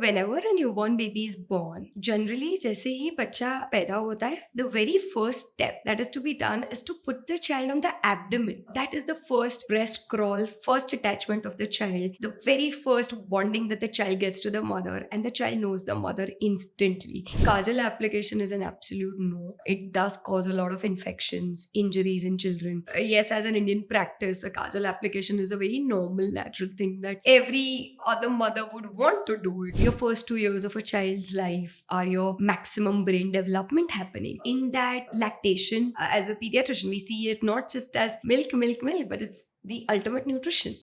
whenever a newborn baby is born, generally जैसे ही बच्चा पैदा होता है, the very first step that is to be done is to put the child on the abdomen. That is the first breast crawl, first attachment of the child, the very first bonding that the child gets to the mother, and the child knows the mother instantly. Kajal application is an absolute no. It does cause a lot of infections, injuries in children. Yes, as an Indian practice, a Kajal application is a very normal, natural thing that every other mother would want to do it. Your first 2 years of a child's life are your maximum brain development happening. In that lactation, as a pediatrician, we see it not just as milk, milk, milk, but it's the ultimate nutrition.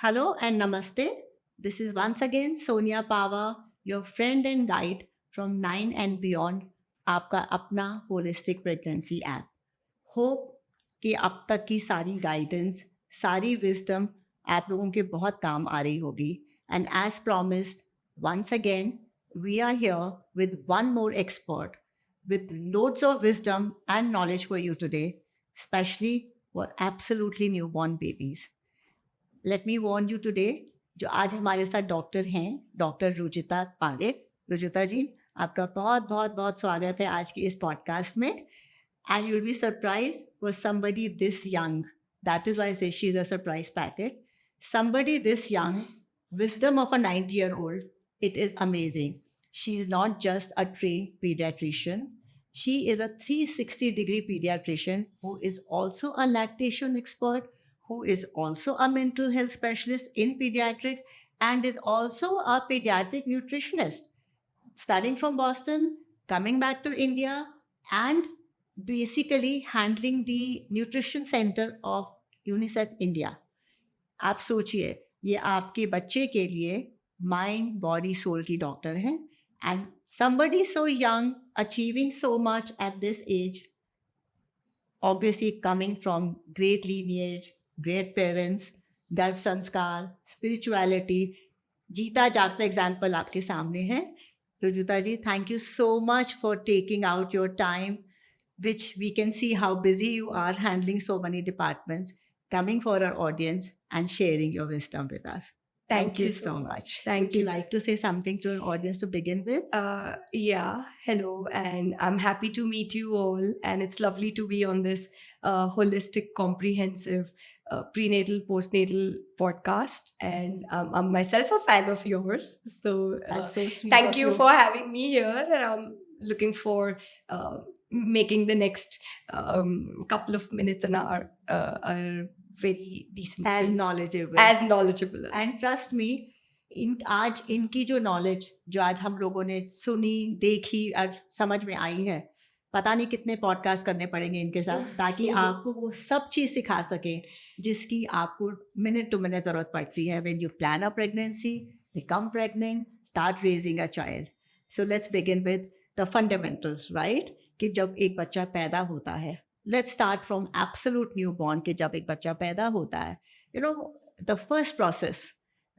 Hello and namaste. This is once again Sonia Pava, your friend and guide from 9 and Beyond, आपका अपना holistic pregnancy app. Hope कि अब तक की सारी guidance, सारी wisdom आप लोगों के बहुत काम आ रही होगी. And as promised, once again, we are here with one more expert with loads of wisdom and knowledge for you today, especially for absolutely newborn babies. Let me Warne you today, जो आज हमारे साथ doctor हैं, doctor Ruchita Parekh. Ruchita जी, आपका बहुत बहुत बहुत स्वागत है आज की इस पॉडकास्ट में. And you will be surprise for somebody this young. That is why I say she is a surprise packet. Somebody this young, wisdom of a 90-year-old, it is amazing. She is not just a trained pediatrician. She is a 360-degree pediatrician who is also a lactation expert, who is also a mental health specialist in pediatrics, and is also a pediatric nutritionist, studying from Boston, coming back to India, and basically handling the nutrition center of UNICEF India. आप सोचिए, ये आपके बच्चे के लिए mind body soul की doctor हैं. And somebody so young achieving so much at this age, obviously coming from great lineage, great parents, गर्भ संस्कार, स्पिरिचुअलिटी, जीता जागता एग्जाम्पल आपके सामने है. Rujuta ji, thank you so much for taking out your time, which we can see how busy you are handling so many departments, coming for our audience and sharing your wisdom with us. Thank you so much. Thank Would you you. like to say something to our audience to begin with? Yeah, hello, and I'm happy to meet you all. And it's lovely to be on this holistic, comprehensive prenatal, postnatal podcast. And I'm myself a fan of yours. So That's so sweet. thank of you for having me here. And I'm looking for making the next couple of minutes an hour a very decent as space. knowledgeable. As knowledgeable as. And trust me, आज इनकी जो knowledge जो आज हम लोगों ने सुनी, देखी और समझ में आई है, पता नहीं कितने पॉडकास्ट करने पड़ेंगे इनके साथ, ताकि आपको वो सब चीज़ सिखा सके जिसकी आपको मिनट टू मिनट ज़रूरत पड़ती है when you plan a pregnancy, become pregnant, start raising a child. So let's begin with the fundamentals, right? कि जब एक बच्चा पैदा होता है, let's start from absolute newborn. कि जब एक बच्चा पैदा होता है, you know, the first process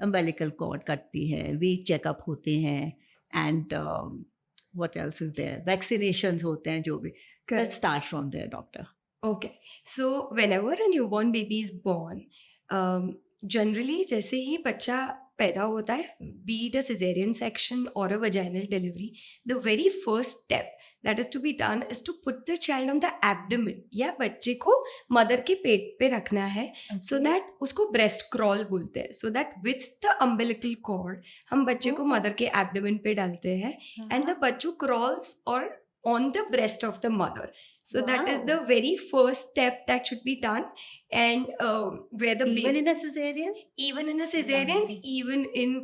umbilical cord कटती है, वेट चेकअप होते हैं, and what else is there, vaccinations होते हैं, जो भी. Let's start from there, doctor. Okay, so whenever a newborn baby is born, generally जैसे ही बच्चा पैदा होता है, be it a cesarean section or a vaginal delivery, the very first step that is to be done is to put the child on the abdomen. या बच्चे को mother के पेट पे रखना है, so that उसको breast crawl बोलते हैं. So that with the umbilical cord हम बच्चे को मदर के abdomen पे डालते हैं, and the Bachchu crawls or on the breast of the mother. So that is the very first step that should be done. And where the Even baby, in a cesarean? even in a cesarean, even in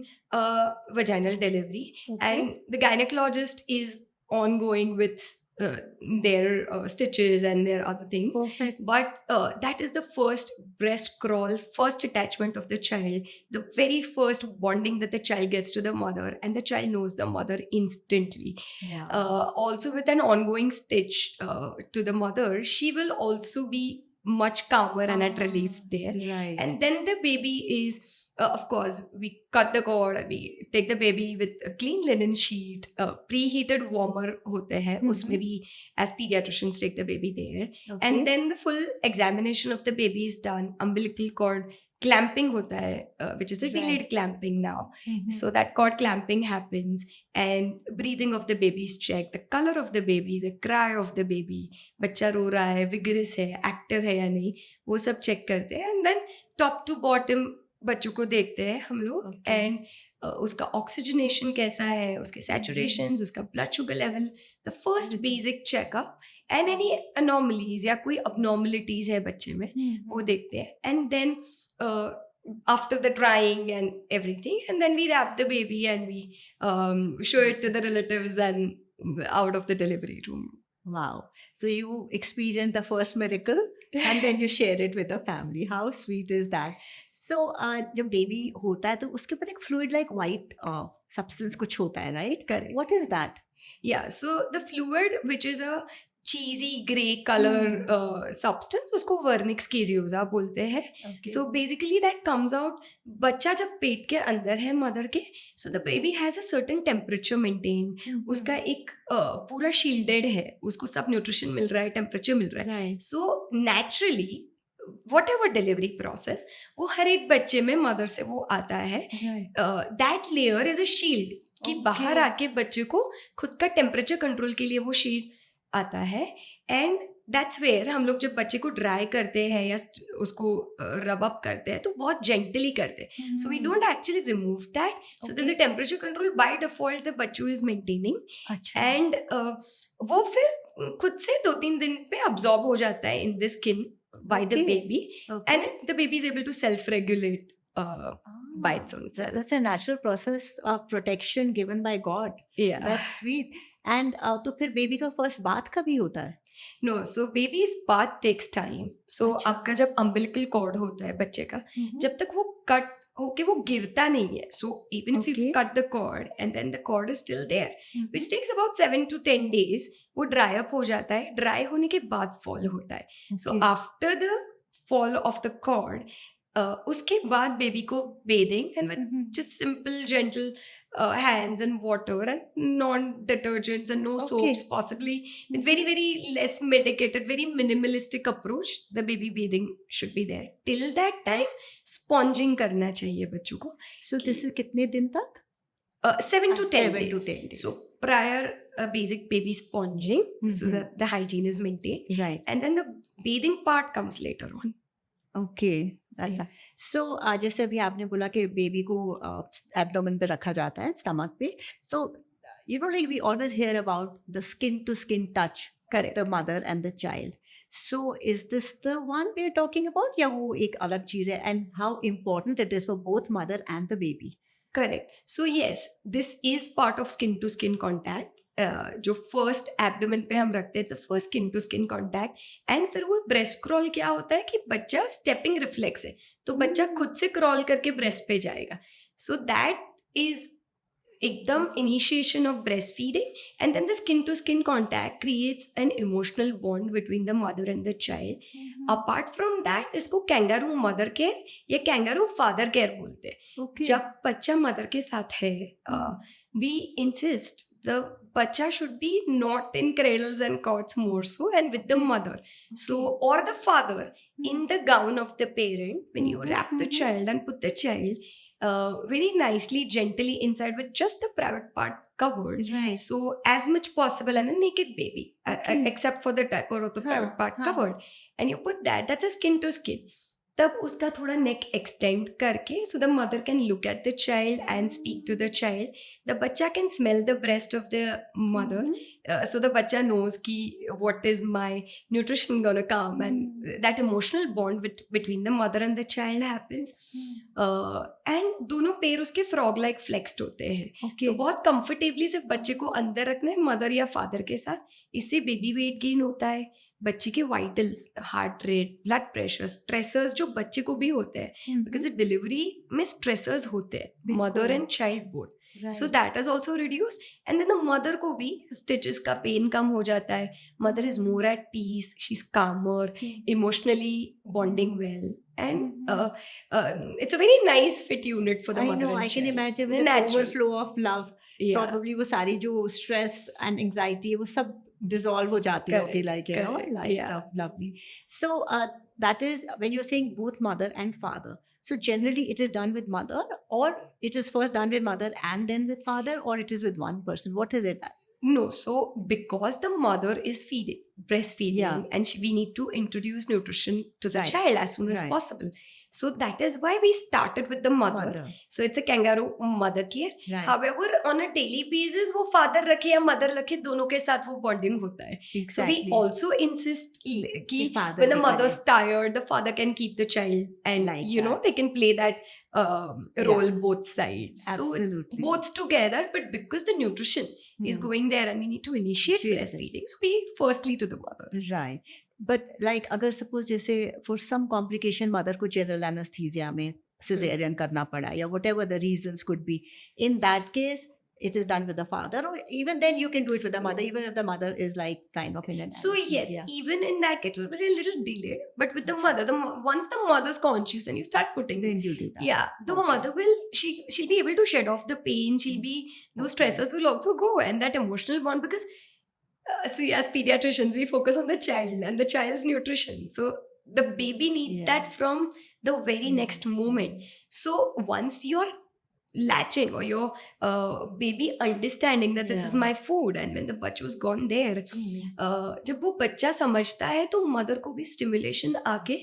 vaginal delivery, Okay. and the gynecologist is ongoing with uh, their stitches and their other things. Perfect. But that is the first breast crawl, first attachment of the child, the very first bonding that the child gets to the mother, and the child knows the mother instantly. Yeah. Also, with an ongoing stitch to the mother, she will also be much calmer and at relief there. Right. And then the baby is, of course, we cut the cord and we take the baby with a clean linen sheet, preheated warmer hote hai, usme bhi, as pediatricians take the baby there. Okay. And then the full examination of the baby is done. Umbilical cord clamping hota hai, which is a delayed Right. clamping now. Mhm. So that cord clamping happens, and breathing of the baby is checked, the color of the baby, the cry of the baby, बच्चा रो रहा है, vigorous है, active है या नहीं, वो सब check करते हैं. And then top to bottom बच्चों को देखते हैं हम लोग. Okay. And उसका oxygenation कैसा है, उसके saturations, उसका blood sugar level, the first Everything. basic checkup, and any anomalies या कोई abnormalities है बच्चे में, वो देखते हैं. And then after the drying and everything, and then we wrap the baby and we show it to the relatives and out of the delivery room. Wow. So you experienced the first miracle and then you share it with the family. How sweet is that? So जब baby होता है तो उसके ऊपर एक fluid like white substance कुछ होता है, right? Correct. What is that? Yeah, so the fluid, which is a cheesy grey color substance, उसको vernix caseosa बोलते हैं. Okay. So basically that comes out, बच्चा जब पेट के अंदर है मदर के, so the baby has a certain temperature maintained. उसका एक पूरा shielded है, उसको सब nutrition मिल रहा है, temperature मिल रहा है. right. So naturally, whatever delivery process, वो हर एक बच्चे में मदर से वो आता है. Right. That layer is a shield, कि Okay. बाहर आके बच्चे को खुद का टेम्परेचर कंट्रोल के लिए वो शील्ड आता है. एंड दैट्स वेयर हम लोग जब बच्चे को ड्राई करते हैं या उसको रब अप करते हैं तो बहुत जेंटली करते हैं. So we don't actually remove that, so that the temperature control by default the बच्चों इज मेंटेनिंग. अच्छा. एंड वो फिर खुद से 2-3 दिन पे अब्सॉर्ब हो जाता है in the skin by the Okay. Baby, Okay. And the baby is able to self regulate by its own self. That's a natural process of protection given by God. Yeah. That's sweet. And तो फिर baby का first बात कभी होता है? No, so baby's bath takes time. So अच्छा. आपका जब umbilical cord होता है बच्चे का, जब तक वो कट होके वो गिरता नहीं है. So even if Okay. you've cut the cord and then the cord is still there, which takes about 7 to 10 days, वो dry up हो जाता है. Dry होने के बाद fall होता है. So Okay. after the fall of the cord, उसके बाद बेबी को bathing and with just simple gentle hands and water and non-detergents and no Okay. soaps, possibly with very very less medicated, very minimalistic approach, the baby bathing should be there. Till that time sponging करना चाहिए बच्चों को. So this is कितने दिन तक? 7 to 10 7 to days. 10 days. So prior basic baby sponging, so Mhm. that the hygiene is maintained, Right. and then the bathing part comes later on. Okay. That's Yeah. so जैसे अभी आपने बोला कि baby को abdomen पे रखा जाता है, स्टमक पे. So you know like we always hear about the skin to skin touch, Correct. the mother and the child. So is this the one we are talking about या वो एक अलग चीज है? And how important it is for both mother and the baby? Correct. So yes, this is part of skin to skin contact. जो first abdomen पे हम रखते हैं, first skin to skin contact. And फिर वो ब्रेस्ट क्रॉल क्या होता है कि बच्चा स्टेपिंग रिफ्लेक्स है, तो बच्चा खुद से क्रॉल करके ब्रेस्ट पे जाएगा. सो दैट इज एकदम initiation of breast feeding. And then the skin to skin contact creates an emotional bond between the mother and the child. Apart from that इसको कैंगारू मदर केयर या kangaroo father care बोलते हैं. Okay. जब बच्चा mother के साथ है, we insist the bacha should be not in cradles and cots more so, and with the mother. So or the father in the gown of the parent, when you wrap the child and put the child very nicely gently inside with just the private part covered. Right. So as much possible, and a naked baby, Okay. except for the diaper or the private part huh. covered, and you put that, that's a skin to skin. तब उसका थोड़ा neck extend करके so the mother can look at the child and speak to the child. The बच्चा can smell the breast of the mother, so the bacha knows ki what is my nutrition gonna come, and that emotional bond between the mother and the child happens. And दोनों पैर उसके frog like flexed होते हैं. Okay. So बहुत comfortably सिर्फ बच्चे को अंदर रखना है मदर या फादर के साथ. इससे बेबी वेट गेन होता है. बच्चे के vitals, heart rate, blood pressure, stressors जो बच्चे को भी होते हैं, बिकॉज डिलीवरी में स्ट्रेसर्स होते हैं mother and child both. So that is also reduced, and then the mother को भी stitches का pain कम हो जाता है. Mother is more at peace, she's calmer, emotionally bonding well, and it's a very nice fit unit for the I mother know, and I can child. imagine with the Natural. overflow of love, Yeah. probably वो सारी जो stress and anxiety है वो सब dissolve हो जाती Correct, होगी, like, you know, correct, like, yeah. lovely. So that is when you're saying both mother and father. So generally it is done with mother, or it is first done with mother and then with father, or it is with one person. What is it? No, so because the mother is feeding, breastfeeding, Yeah. and we need to introduce nutrition to the Right. child as soon as Right. possible. So that is why we started with the mother. So it's a kangaroo mother care. Right. However, on a daily basis, वो father रखे या mother रखे, दोनों के साथ वो bonding होता है. Exactly. So we also insist कि कि father when the भी mother's करे. tired, the father can keep the child, and Like you know that. they can play that role Yeah. both sides. So it's Absolutely. both together, but because the nutrition is going there and we need to initiate Initiate breastfeeding, so we firstly to the mother. Right. But like अगर suppose जैसे for some complication mother को general anesthesia में cesarean करना पड़ा या whatever the reasons could be, in that case it is done with the father, or even then you can do it with the mother, even if the mother is like kind of in an So yes, anesthesia. even in that case, it will be a little delayed. But with the mother, once the mother's conscious and you start putting, Then you do that. yeah, the Okay. mother will she'll be able to shed off the pain. She'll be those Okay. stressors will also go, and that emotional bond, because see, as pediatricians, we focus on the child and the child's nutrition. So the baby needs Yeah. that from the very next moment. So once you're latching, or your baby understanding that this is Yeah. my food, and when the bachcha was gone there, जब वो बच्चा समझता है तो mother को भी stimulation आके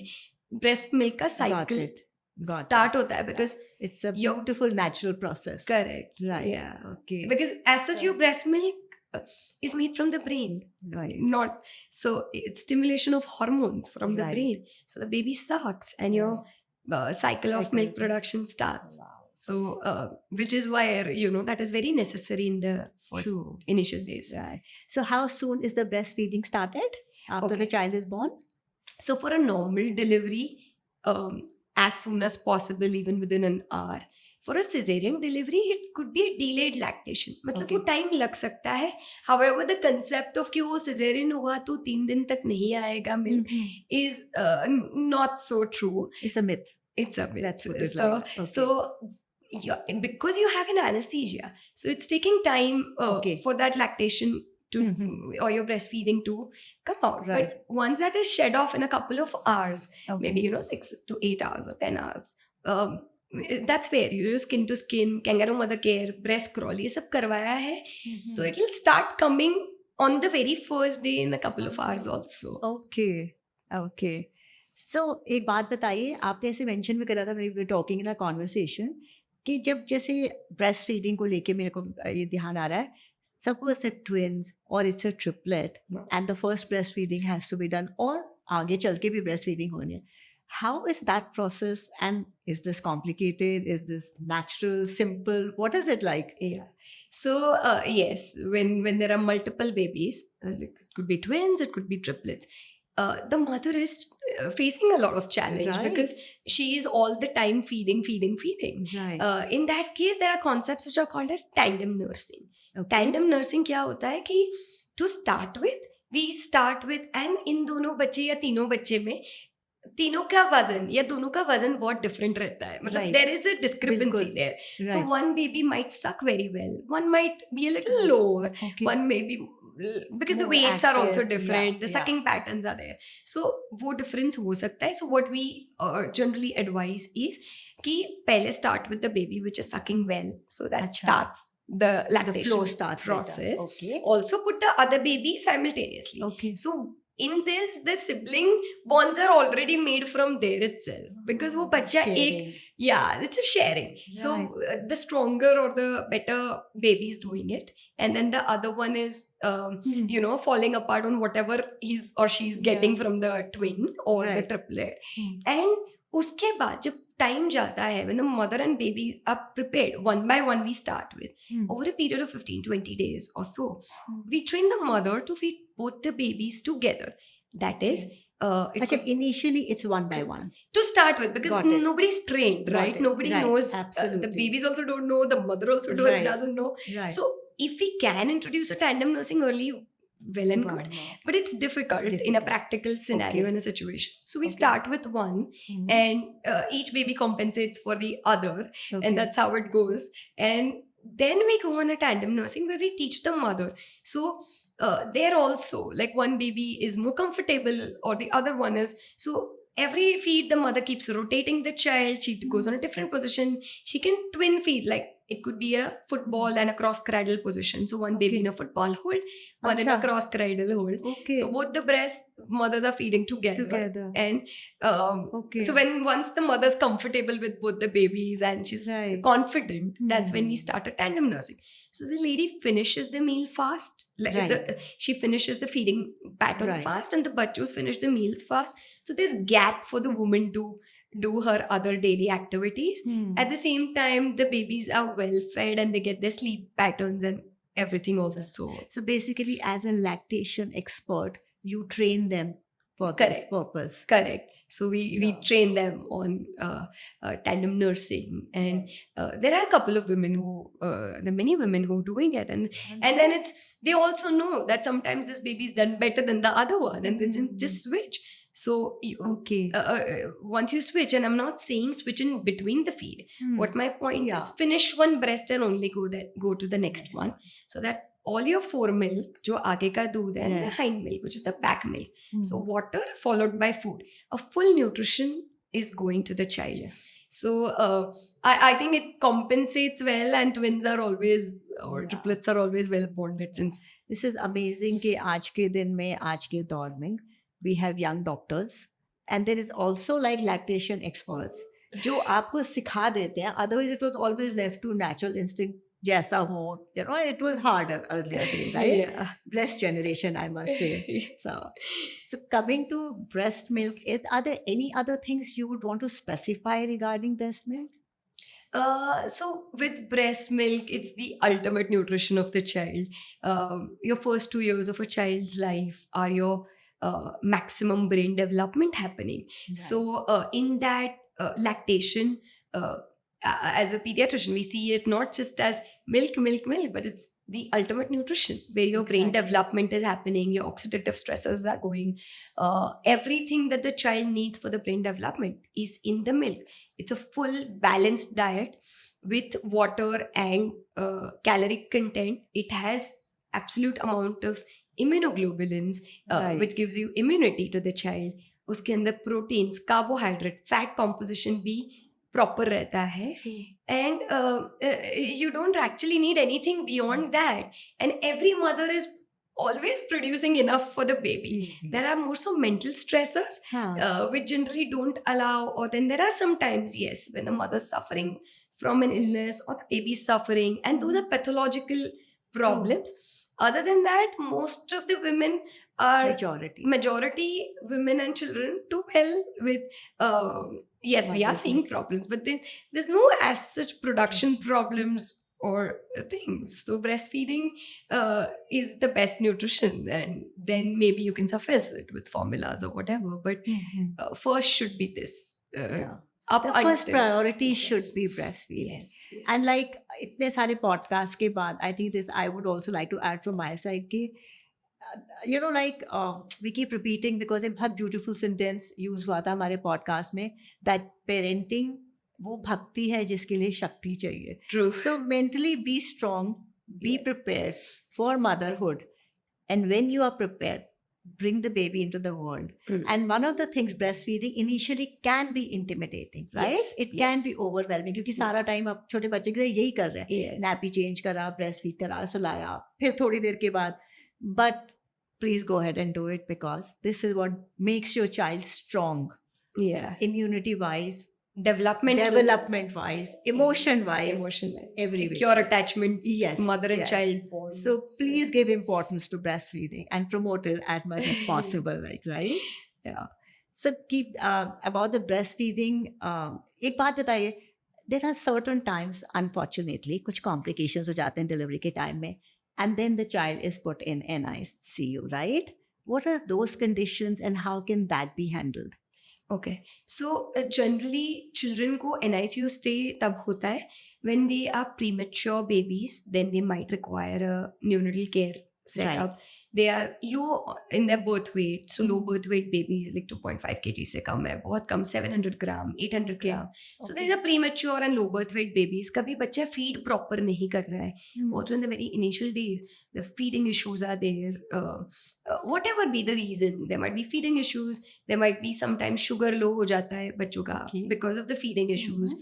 breast milk का Got cycle it. Got start it. होता है, because It's a Your- beautiful natural process. Correct, Right. yeah, Okay. because as such your breast milk is made from the brain, Right. not so it's stimulation of hormones from the Right. brain, so the baby sucks and your cycle of Cycle milk of- production starts. Wow. So which is why that is very necessary in the first True. initial days. Right. So how soon is the breastfeeding started after the Okay. child is born? So for a normal delivery, as soon as possible, even within an hour. For a cesarean delivery, it could be a delayed lactation. मतलब Okay. वो time लग सकता है. However, the concept of कि वो cesarean हुआ तो 3 दिन तक नहीं आएगा milk is not so true. It's a myth. It's a myth. Let's put it so, like that. Okay. So because you have an anesthesia, so it's taking time Okay. for that lactation to Mhm. or your breastfeeding to come out. Right. But once that is shed off in a couple of hours, Okay. maybe 6 to 8 hours or 10 hours, that's where you skin to skin, kangaroo mother care, breast crawl, ये सब करवाया है. Mhm. So it will start coming on the very first day in a couple of hours also. Okay. Okay. So एक बात बताइए, आपने ऐसे mention भी करा था when we were talking in a conversation कि जब जैसे ब्रेस्ट फीडिंग को लेके मेरे को ये ध्यान आ रहा है, suppose it's twins or it's a triplet Yeah. and the first breastfeeding has to be done, or आगे चल के भी breastfeeding होनी है. How is that process, and is this complicated? Is this natural, simple? What is it like? Yeah. So yes, when there are multiple babies, like it could be twins, it could be triplets. The mother is facing a lot of challenge Right. because she is all the time feeding. Right. In that case, there are concepts which are called as tandem nursing. Okay. Tandem nursing क्या होता है कि to start with, we start with, and इन दोनों बच्चे या तीनों बच्चे में तीनों का वजन या दोनों का वजन बहुत डिफरेंट रहता है. मतलब Right. there is a discrepancy बिल्कुल. there. Right. So one baby might suck very well, one might be a little lower, Okay. one may be because the More weights are also active, different, yeah, the yeah. sucking patterns are there. So वो difference हो सकता है. So what we generally advise is कि पहले start with the baby which is sucking well, so that अच्छा. starts the The lactation flow starts process. later. Okay. Also put the other baby simultaneously. Okay. So in this the sibling bonds are already made from there itself, because वो बच्चा एक Sharing. yeah, it's a sharing. So the stronger or the better baby is doing it, and then the other one is Hmm. you know, falling apart on whatever he's or she's getting Yeah. from the twin or the Right. triplet. Hmm. And उसके बाद जब time जाता है, when the mother and baby are prepared, one by one we start with, Hmm. over a period of 15-20 days or so, Hmm. we train the mother to feed both the babies together. That is it Achha, could- initially it's one by one. to start with, because Got it. nobody's trained, Got right? it. Nobody Right. knows. The Absolutely. babies also don't know, the mother also Right. doesn't know. Right. So if we can introduce a tandem nursing early, well and good, Wow. but it's difficult in a Difficult. practical scenario, Okay. in a situation. So we Okay. start with one, Hmm. and each baby compensates for the other, Okay. and that's how it goes. And then we go on a tandem nursing where we teach the mother. So there also, like, one baby is more comfortable or the other one is, so every feed the mother keeps rotating the child, she goes on a different position, she can twin feed, like it could be a football and a cross cradle position, so one baby Okay. in a football hold, one in a Acha. cross cradle hold. Okay. So both the breast mothers are feeding together. Together. And Okay. so once the mother's comfortable with both the babies and she's Right. confident, that's when we Hmm. start a tandem nursing. So the lady finishes the meal fast, like Right. she finishes the feeding pattern Right. fast, and the bachos finish the meals fast. So there's gap for the woman to do her other daily activities. Hmm. At the same time, the babies are well fed and they get their sleep patterns and everything also. So basically, as a lactation expert, you train them for this Correct. purpose. Correct. So we So- train them on tandem nursing, and there are a couple of women who there are many women who are doing it, and then they also know that sometimes this baby's done better than the other one, and they just switch. So you, Okay. once you switch, and I'm not saying switch in between the feed. Hmm. What my point Yeah. is, finish one breast and only go to the next one, so that all your foremilk, जो आगे का दूध है, and the Yes. hind milk, which is the back milk. Hmm. So water followed by food. A full nutrition is going to the child. So I think it compensates well, and twins are always, or Yeah. triplets are always well bonded since. This is amazing कि आज के दिन में, आज के दौर में, we have young doctors, and there is also like lactation experts जो आपको सिखा देते हैं. Otherwise, it was always left to natural instinct. जैसा हो, you know, it was harder earlier days, right? Yeah. Blessed generation, I must say. So coming to breast milk, are there any other things you would want to specify regarding breast milk? So with breast milk, it's the ultimate nutrition of the child. Your first 2 years of a child's life are your maximum brain development happening. So in that lactation, as a pediatrician, we see it not just as milk, but it's the ultimate nutrition where your brain Exactly. development is happening, your oxidative stresses are going. Everything that the child needs for the brain development is in the milk. It's a full balanced diet with water and caloric content. It has absolute amount of immunoglobulins, Right. which gives you immunity to the child. उसके अंदर proteins, carbohydrate, fat composition भी proper रहता है, and you don't actually need anything beyond that, and every mother is always producing enough for the baby. There are more so mental stressors which generally don't allow, or then there are sometimes, yes, when the mother's suffering from an illness or the baby's suffering, and those are pathological problems. Other than that, most of the women are majority women and children do well with yes, we are seeing problems, but then there's no as such production problems or things. So breastfeeding is the best nutrition, and then maybe you can suffice it with formulas or whatever, but first should be this. The first priority should be breastfeeding. Yes. And like इतने सारे podcast के बाद, I think this I would also like to add from my side कि you know, like we keep repeating because एक बहुत beautiful sentence use हुआ था हमारे podcast में, that parenting वो भक्ति है जिसके लिए शक्ति चाहिए. True. So mentally be strong, be prepared for motherhood, and when you are prepared, bring the baby into the world. And one of the things, breastfeeding initially can be intimidating, right? Yes, It can be overwhelming क्योंकि सारा time आप छोटे बच्चे के लिए यही कर रहे हैं. Yes. Nappy change करा, breastfeed करा, सुलाया, फिर थोड़ी देर के बाद. But please go ahead and do it, because this is what makes your child strong, Yeah. immunity wise, Developmental. development wise, emotion wise, Emotion, every which secure way. attachment, Yes, mother and yes. child bond. So please give importance to breastfeeding and promote it as much as possible, like, right? Yeah. So keep about the breastfeeding. एक बात बताइए, there are certain times, unfortunately, कुछ complications हो जाते हैं delivery के time में, and then the child is put in NICU, right? What are those conditions and how can that be handled? Okay, so generally children को NICU stay तब होता है when they are premature babies, then they might require a neonatal care setup. They are low in their birth weight, so low birth weight babies like 2.5 kg से कम है, बहुत कम 700 gram, 800 Okay. gram. So these are premature and low birth weight babies. कभी बच्चा feed proper नहीं कर रहा है. Also in the very initial days, the feeding issues are there. Whatever be the reason, there might be feeding issues. There might be sometimes sugar low हो जाता है बच्चों का Okay. because of the feeding issues.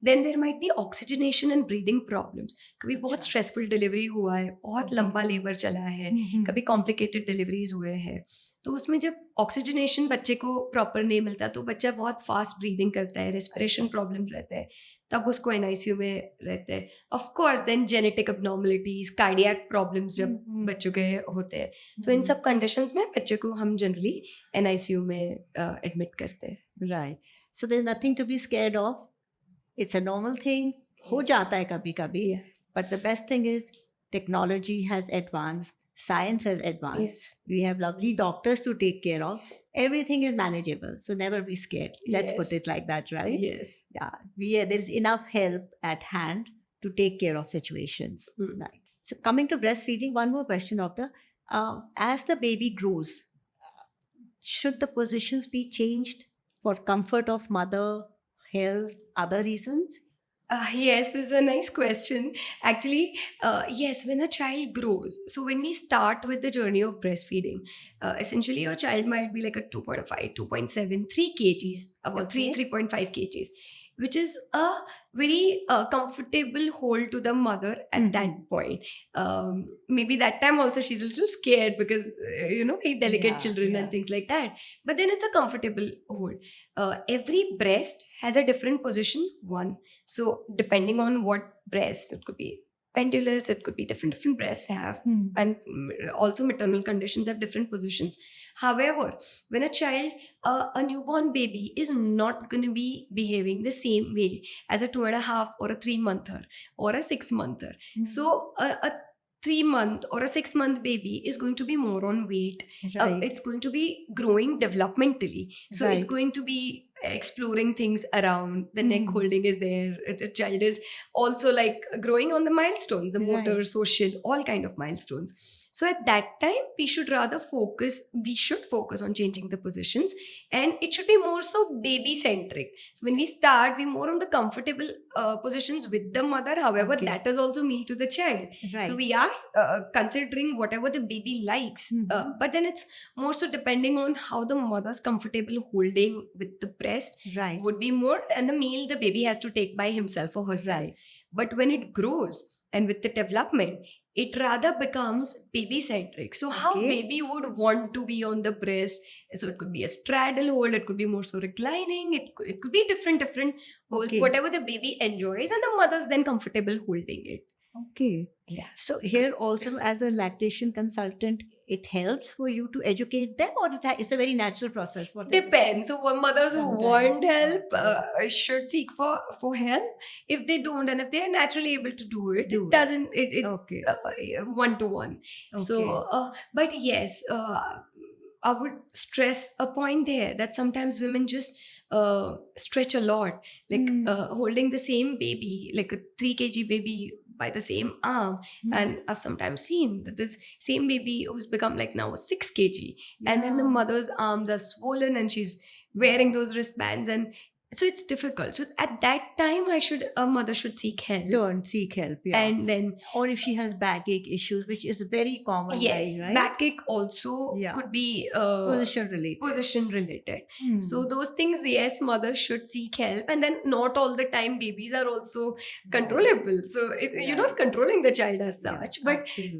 Then there might be oxygenation and breathing problems. कभी बहुत अच्छा. stressful delivery हुआ है, बहुत Okay. लंबा लेबर चला है, कभी complicated deliveries हुए हैं, तो उसमें जब oxygenation बच्चे को proper नहीं मिलता तो बच्चा बहुत fast breathing करता है, respiration problem रहता है, तब उसको NICU में रहता है. Of course, then genetic abnormalities, cardiac problems जब बच्चों के होते हैं, तो इन सब conditions में बच्चे को हम generally NICU में admit करते हैं. Right. So there's nothing to be scared of. It's a normal thing. हो जाता है कभी कभी. Yeah. But the best thing is technology has advanced, science has advanced. Yes. We have lovely doctors to take care of. Everything is manageable. So never be scared. Let's put Yes. it like that, right? Yes. Yeah. There's enough help at hand to take care of situations. Mm. Right. So coming to breastfeeding, one more question, doctor. As the baby grows, should the positions be changed for comfort of mother, health, other reasons? Yes, this is a nice question. Actually, yes, when a child grows, so when we start with the journey of breastfeeding, essentially your child might be like a 2.5, 2.7, 3 kgs, about Okay. 3.5 kgs, which is a very comfortable hold to the mother at that point. Maybe that time also she's a little scared because, very delicate Yeah, children yeah. and things like that. But then it's a comfortable hold. Every breast has a different position, one. So depending on what breast, it could be pendulous, it could be different breasts have, and also maternal conditions have different positions. However, when a child, a newborn baby is not going to be behaving the same way as a 2.5 or a 3-monther or a 6-monther. So a 3-month or a 6-month baby is going to be more on weight. Right. It's going to be growing developmentally. So it's Right. going to be exploring things around. The neck holding is there. The child is also like growing on the milestones, the motor, Right. social, all kind of milestones. So at that time, we should focus on changing the positions, and it should be more so baby centric. So when we start, we're more on the comfortable positions with the mother. However, Okay. that is also meal to the child. Right. So we are considering whatever the baby likes, but then it's more so depending on how the mother's comfortable holding with the breast Right. would be more, and the meal the baby has to take by himself or herself. Right. But when it grows and with the development, it rather becomes baby centric. So how Okay. baby would want to be on the breast? So it could be a straddle hold, it could be more so reclining, it could be different holds, Okay. whatever the baby enjoys, and the mother's then comfortable holding it. Okay. Yeah. So here also, as a lactation consultant, it helps for you to educate them, or it's a very natural process? What is it? Depends. So mothers who Sometimes. want help Okay. should seek for help. If they don't, and if they are naturally able to do it, Do it it. doesn't. It's Okay. 1-to-1. So, Okay. but yes, I would stress a point there that sometimes women just stretch a lot, like holding the same baby, like a 3 kg baby by the same arm. And I've sometimes seen that this same baby who's become like now 6 kg, and then the Yeah. mother's arms are swollen and she's wearing those wristbands, and so it's difficult. So at that time, a mother should seek help. Don't seek help. Yeah. And then or if she has backache issues, which is very common. yes, right? backache also Yeah. could be Position related. position related. Hmm. So those things, yes, mothers should seek help, and then not all the time babies are also controllable. So you're not controlling the child as Yeah, such, but absolutely.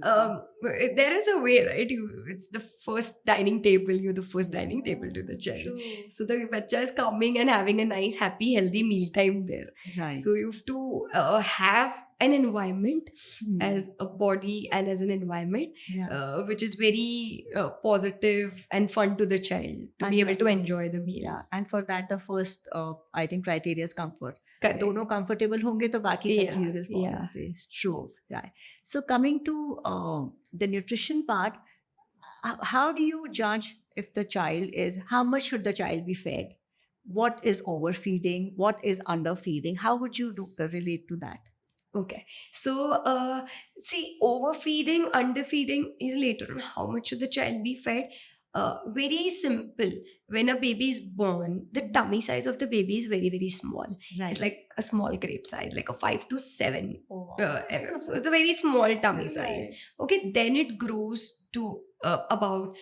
there is a way, right? It's the first dining table. You're the first dining table to the child. True. So the bacha is coming and having a nice, happy, healthy mealtime there. Right. So you have to have an environment Hmm. as a body and as an environment Yeah. which is very positive and fun to the child to And be able to enjoy the meal. Yeah, and for that the first I think criteria is comfort. Correct. दोनों comfortable होंगे तो बाकी सब Yeah, चीजें will fall in yeah. place. True. Right. So coming to the nutrition part, how do you judge if the child is, how much should the child be fed? What is overfeeding? What is underfeeding? How would you relate to that? Okay. So, see, overfeeding, underfeeding is later on. How much should the child be fed? Very simple. When a baby is born, the tummy size of the baby is very, very small. Right. It's like a small grape size, like a 5 to 7 Oh. So it's a very small tummy size. Right. Okay, then it grows to about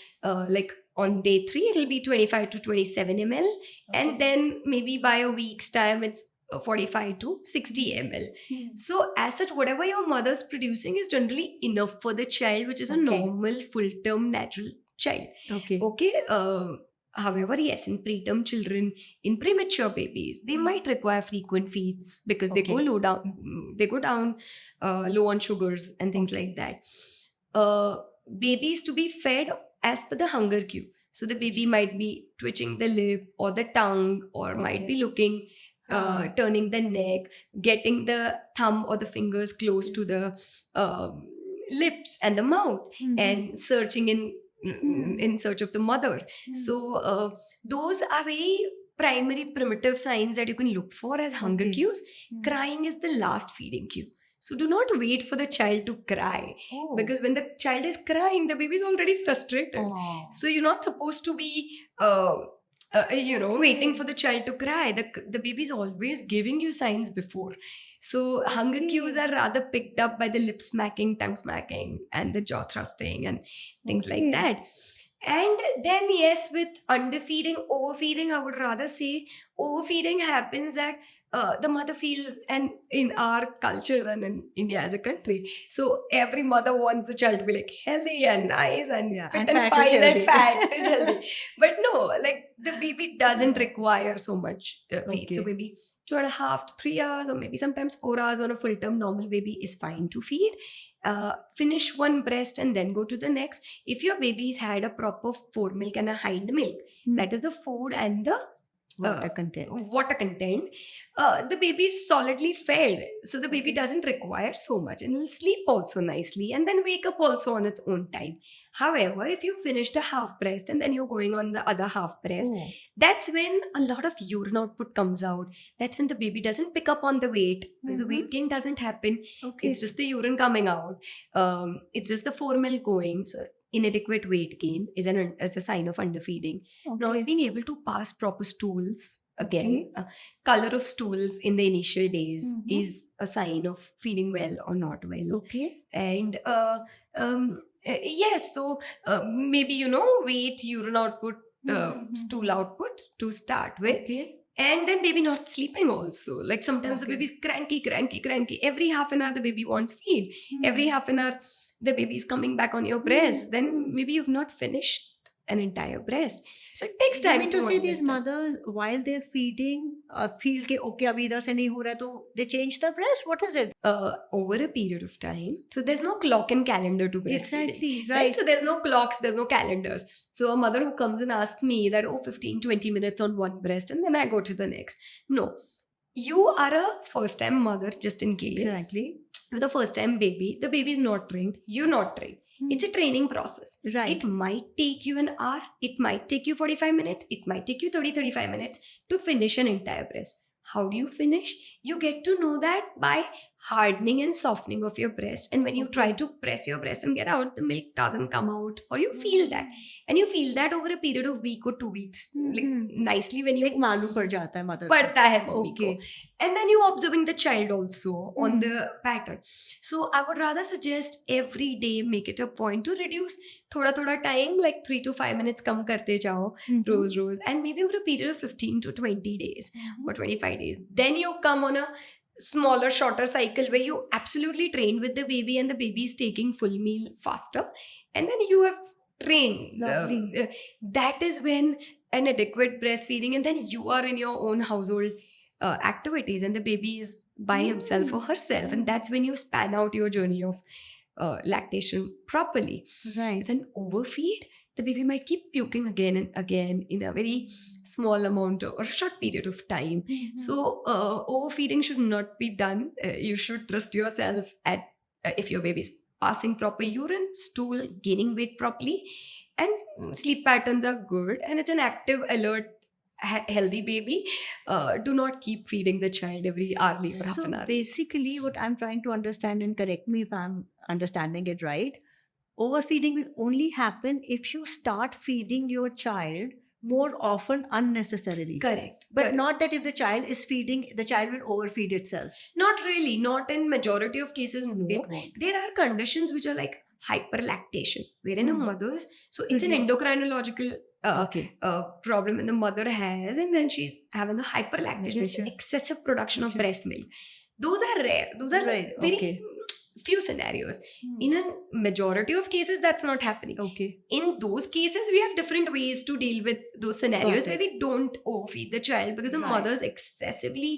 like on day 3, it'll be 25 to 27 ml. Okay. And then maybe by a week's time, it's 45 to 60 ml. Hmm. So, as such, whatever your mother's producing is generally enough for the child, which is a Okay. normal, full-term, natural child. Okay. Okay. However, yes, in preterm children, in premature babies, they might require frequent feeds because they go Okay. low down. They go down low on sugars and things like that. Babies to be fed as per the hunger cue. So the baby might be twitching the lip or the tongue, or might Okay. be looking, turning the neck, getting the thumb or the fingers close to the lips and the mouth, Mhm. and searching in search of the mother. Hmm. So those are very primary primitive signs that you can look for as hunger Okay. cues. Hmm. Crying is the last feeding cue. So do not wait for the child to cry, Oh. because when the child is crying, the baby is already frustrated. Oh. So you're not supposed to be waiting for the child to cry. The baby is always giving you signs before. So hunger Okay. cues are rather picked up by the lip smacking, tongue smacking, and the jaw thrusting and things like Okay. that. And then, yes, with underfeeding, overfeeding, I would rather say overfeeding happens that the mother feels, and in our culture and in India as a country, so every mother wants the child to be like healthy and nice and Yeah, fit and and fat is fine and healthy. fat is healthy. But no, like the baby doesn't require so much feed. So Okay. maybe 2.5 to 3 hours, or maybe sometimes 4 hours on a full term normal baby is fine to feed. Finish one breast and then go to the next. If your baby's had a proper foremilk and a hind milk, Hmm. that is the food and the Water content. water content, the baby is solidly fed, so the baby doesn't require so much, and it'll sleep also nicely and then wake up also on its own time. However, if you finished a half breast and then you're going on the other half breast, Oh. that's when a lot of urine output comes out. That's when the baby doesn't pick up on the weight, because the Mhm. weight gain doesn't happen. Okay. It's just the urine coming out. It's just the foremilk going. So inadequate weight gain is a sign of underfeeding. Okay. Not being able to pass proper stools, again, color of stools in the initial days Mhm. is a sign of feeding well or not well. Okay. And yes, so maybe weight, urine output, Mhm. stool output to start with. Okay. And then baby not sleeping also. Like sometimes the Okay. baby's cranky. Every half an hour the baby wants feed. Every half an hour the baby is coming back on your breast. Then maybe you've not finished an entire breast. So it takes You time mean to say these understand. mothers, while they're feeding, feel के okay अभी इधर से नहीं हो रहा है, तो they change the breast? What is it? Over a period of time. So there's no clock and calendar to breastfeeding. Exactly, Right? right. So there's no clocks, there's no calendars. So a mother who comes and asks me that, 15-20 minutes on one breast and then I go to the next. No. You are a first time mother, just in case. Exactly. With a first time baby, the baby is not trained, you're not trained. It's a training process. Right. It might take you an hour, it might take you 45 minutes, it might take you 30-35 minutes to finish an entire breast. How do you finish? You get to know that by hardening and softening of your breast. And when you try to press your breast and get out, the milk doesn't come out, or you feel that. And you feel that over a period of week or 2 weeks. Like nicely when you एक मालूम पड़ जाता है mother को. पड़ता है mummy को. Okay. And then you observing the child also on the pattern. So I would rather suggest every day make it a point to reduce थोड़ा time, like 3 to 5 minutes कम करते जाओ, रोज, and maybe over a period of 15 to 20 days or 25 days. Then you come on a smaller, shorter cycle where you absolutely train with the baby and the baby is taking full meal faster, and then you have trained. Lovely. That is when an adequate breastfeeding, and then you are in your own household activities, and the baby is by himself or herself, and that's when you span out your journey of lactation properly. Right. Then overfeed, the baby might keep puking again and again in a very small amount or short period of time. So overfeeding should not be done. You should trust yourself at if your baby is passing proper urine, stool, gaining weight properly, and sleep patterns are good, and it's an active, alert, healthy baby. Do not keep feeding the child every hourly or half So an hour. basically, what I'm trying to understand, and correct me if I'm understanding it right, overfeeding will only happen if you start feeding your child more often unnecessarily. Correct. But correct. not that if the child is feeding, the child will overfeed itself. Not really. Not in majority of cases, no. It won't. There are conditions which are like hyperlactation, wherein a Hmm. mother's, so it's an Mhm. endocrinological Okay. problem and the mother has, and then she's having a hyperlactation, it's Lactation. excessive production of Sure. breast milk. Those are rare. Those are Right, very okay. few scenarios. Hmm. In a majority of cases, that's not happening. Okay. In those cases, we have different ways to deal with those scenarios Got where it. we don't overfeed the child because the Right. mother's excessively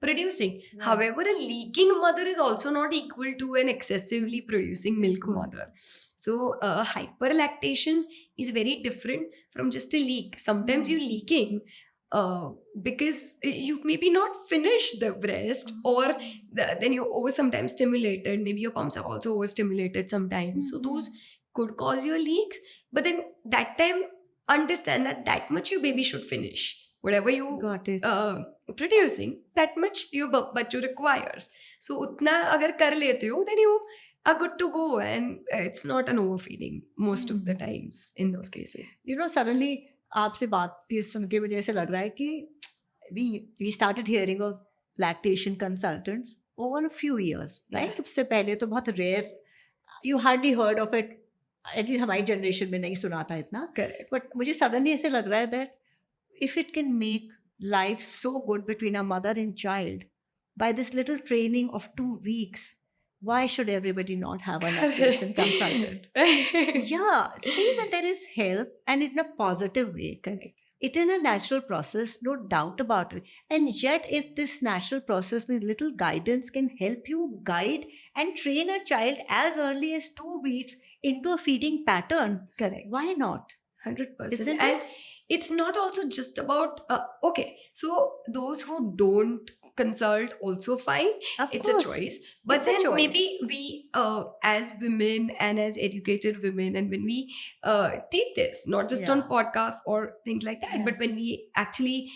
producing. Right. However, a leaking mother is also not equal to an excessively producing milk Cool. mother. So, hyperlactation is very different from just a leak. Sometimes Hmm. you're leaking because you've maybe not finished the breast, or then you're over sometimes stimulated. Maybe your pumps are also overstimulated sometimes. So, those could cause your leaks. But then that time, understand that much your baby should finish. Whatever you Got it. producing, that much your bachcho requires. So utna agar kar lete ho, then you are good to go, and it's not an overfeeding most of the times in those cases. You know, suddenly आपसे बात भी सुन के मुझे ऐसे लग रहा है कि we started hearing of lactation consultants over a few years, right? Yeah. उससे पहले तो बहुत rare, you hardly heard of it. At least हमारी generation में नहीं सुना था इतना. Correct. But मुझे suddenly ऐसे लग रहा है that if it can make life so good between a mother and child by this little training of 2 weeks, why should everybody not have a lactation consultant? Yeah, see, when there is help and in a positive way, Correct. it is a natural process, no doubt about it. And yet, if this natural process with little guidance can help you guide and train a child as early as 2 weeks into a feeding pattern, Correct. why not? 100%. Isn't And it's not also just about, okay, so those who don't consult also fine. Of It's course. a choice. But It's a then choice. maybe we, as women and as educated women, and when we take this, not just on Yeah. podcasts or things like that, Yeah. but when we actually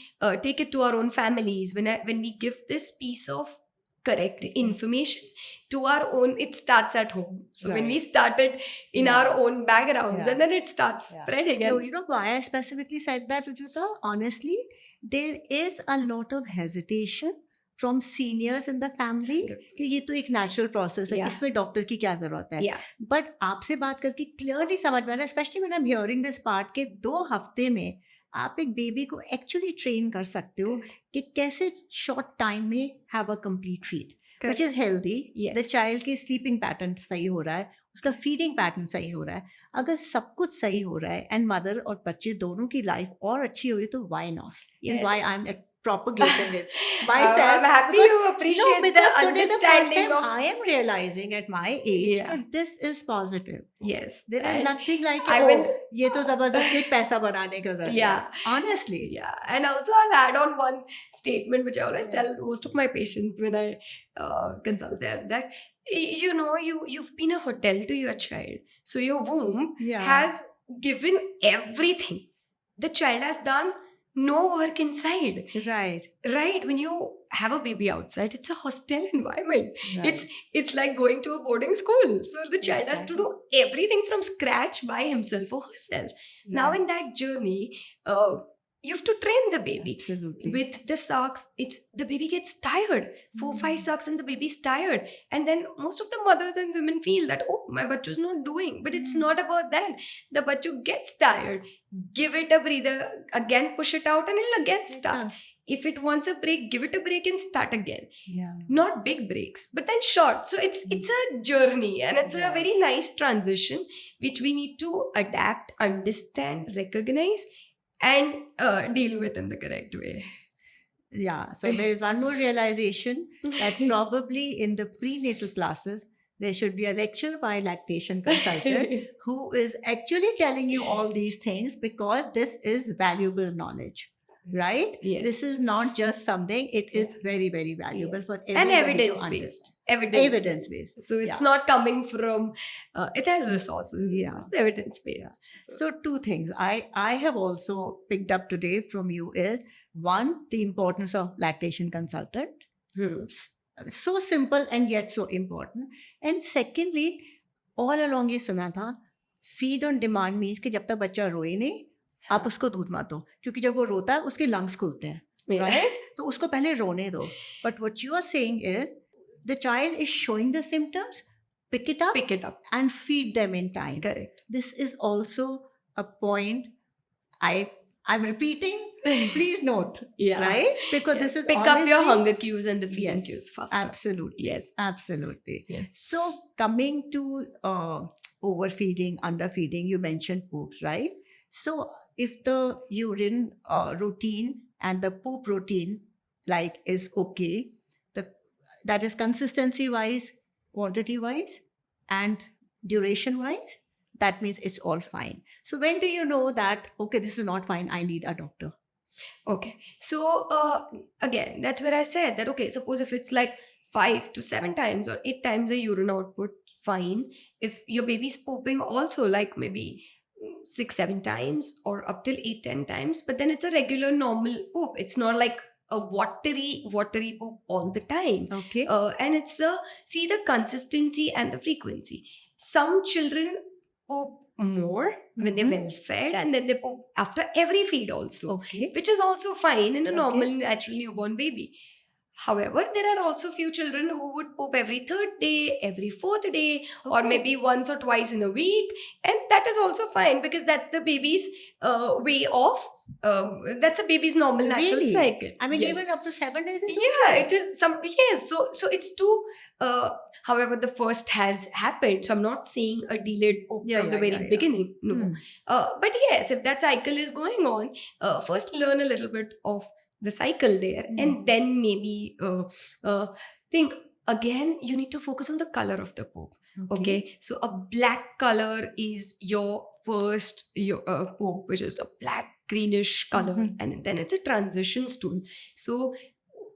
take it to our own families, when we give this piece of correct Okay. information to our own, it starts at home. So when we Right. start it in Yeah. our own backgrounds, Yeah. and then it starts Yeah. spreading. No, And you know why I specifically said that, Rujuta? Honestly, there is a lot of hesitation from seniors in the family कि ये तो एक natural process है, Yeah. इसमें doctor की क्या जरूरत है. Yeah. बट आपसे बात करके क्लियरली समझ में आ रहा है, specially when I am hearing this part के 2 हफ्ते में आप एक बेबी को एक्चुअली ट्रेन कर सकते हो कि कैसे शॉर्ट टाइम में have a complete feed which is healthy. The Yes. Child की स्लीपिंग पैटर्न सही हो रहा है, उसका फीडिंग पैटर्न सही हो रहा है. अगर सब कुछ सही हो रहा है एंड मदर और बच्चे दोनों की लाइफ और अच्छी हो रही है तो why not. Is Yes. Why I am propagating it I'm myself. happy because- you appreciate No, the because today the first understanding time of. I am realizing at my age Yeah. that this is positive. Yes. There is And nothing like I oh, will- ये तो जबरदस्त एक पैसा बनाने का जरिया. Yeah. Honestly. Yeah, and also I'll add on one statement which I always Yeah. tell most of my patients when I consult them, that you've been a hotel to your child, so your womb Yeah. has given everything. The child has done no work inside, Right. right? When you have a baby outside, it's a hostel environment. Right. It's like going to a boarding school, so the child has to Exactly. do everything from scratch by himself or herself. Now Right. in that journey, you have to train the baby Absolutely. with the sucks. It's the baby gets tired, 4-5 sucks and the baby's tired, and then most of the mothers and women feel that, oh, my bachcho's not doing, but it's not about that. The bachcho gets tired, give it a breather, again push it out, and it'll again start. If it wants a break, give it a break and start again. Yeah. Not big breaks, but then short. So it's a journey, and it's Yeah. a very nice transition which we need to adapt, understand, recognize, and deal with in the correct way. Yeah. So there is one more realization that probably in the prenatal classes, there should be a lecture by a lactation consultant who is actually telling you all these things because this is valuable knowledge, right? Yes. This is not just something, it is very, very valuable Yes. for And everybody to evidence understand. based. Evidence Evidence-based. So it's Yeah. not coming from, it has resources. Yeah. It's evidence based. So two things I have also picked up today from you is one, the importance of lactation consultant. So simple and yet so important. And secondly, all along ये सुना था, feed on demand means कि जब तक बच्चा रोए नहीं, आप उसको दूध मत दो, क्योंकि जब वो रोता है उसके lungs खुलते हैं, right? तो उसको पहले रोने दो. But what you are saying is, the child is showing the symptoms, pick it up and feed them in time. Correct. This is also a point I'm repeating. Please note, Yeah. right? Because this is Pick up your honestly- hunger cues and the feeding Yes, cues faster. Absolutely. Yes. Absolutely. Yeah. So coming to overfeeding, underfeeding, you mentioned poops, right? So if the urine routine and the poop routine is okay, that is consistency wise, quantity wise, and duration wise, that means it's all fine. So when do you know that, okay, this is not fine, I need a doctor? Okay. So again, that's where I said that, okay, suppose if it's like 5 to 7 times or 8 times a urine output, fine. If your baby's pooping also like maybe 6-7 times or up till 8-10 times, but then it's a regular normal poop. It's not like a watery poop all the time. Okay. And it's see the consistency and the frequency. Some children poop more when they're well fed, and then they poop after every feed also, Okay. which is also fine in a Okay. normal natural newborn baby. However, there are also few children who would poop every 3rd day, every 4th day, or Okay. maybe once or twice in a week, and that is also fine because that's the baby's way of that's a baby's normal natural Really? cycle. I mean, Yes. even up to 7 days is Yeah, it is some, yes. So it's too. However, the first has happened, so I'm not saying a delayed poop from the very beginning. No, Hmm. but yes, if that cycle is going on, first learn a little bit of the cycle there, and then maybe think again. You need to focus on the color of the poop. Okay, so a black color is your first poop, which is a black greenish color, and then it's a transition stool. So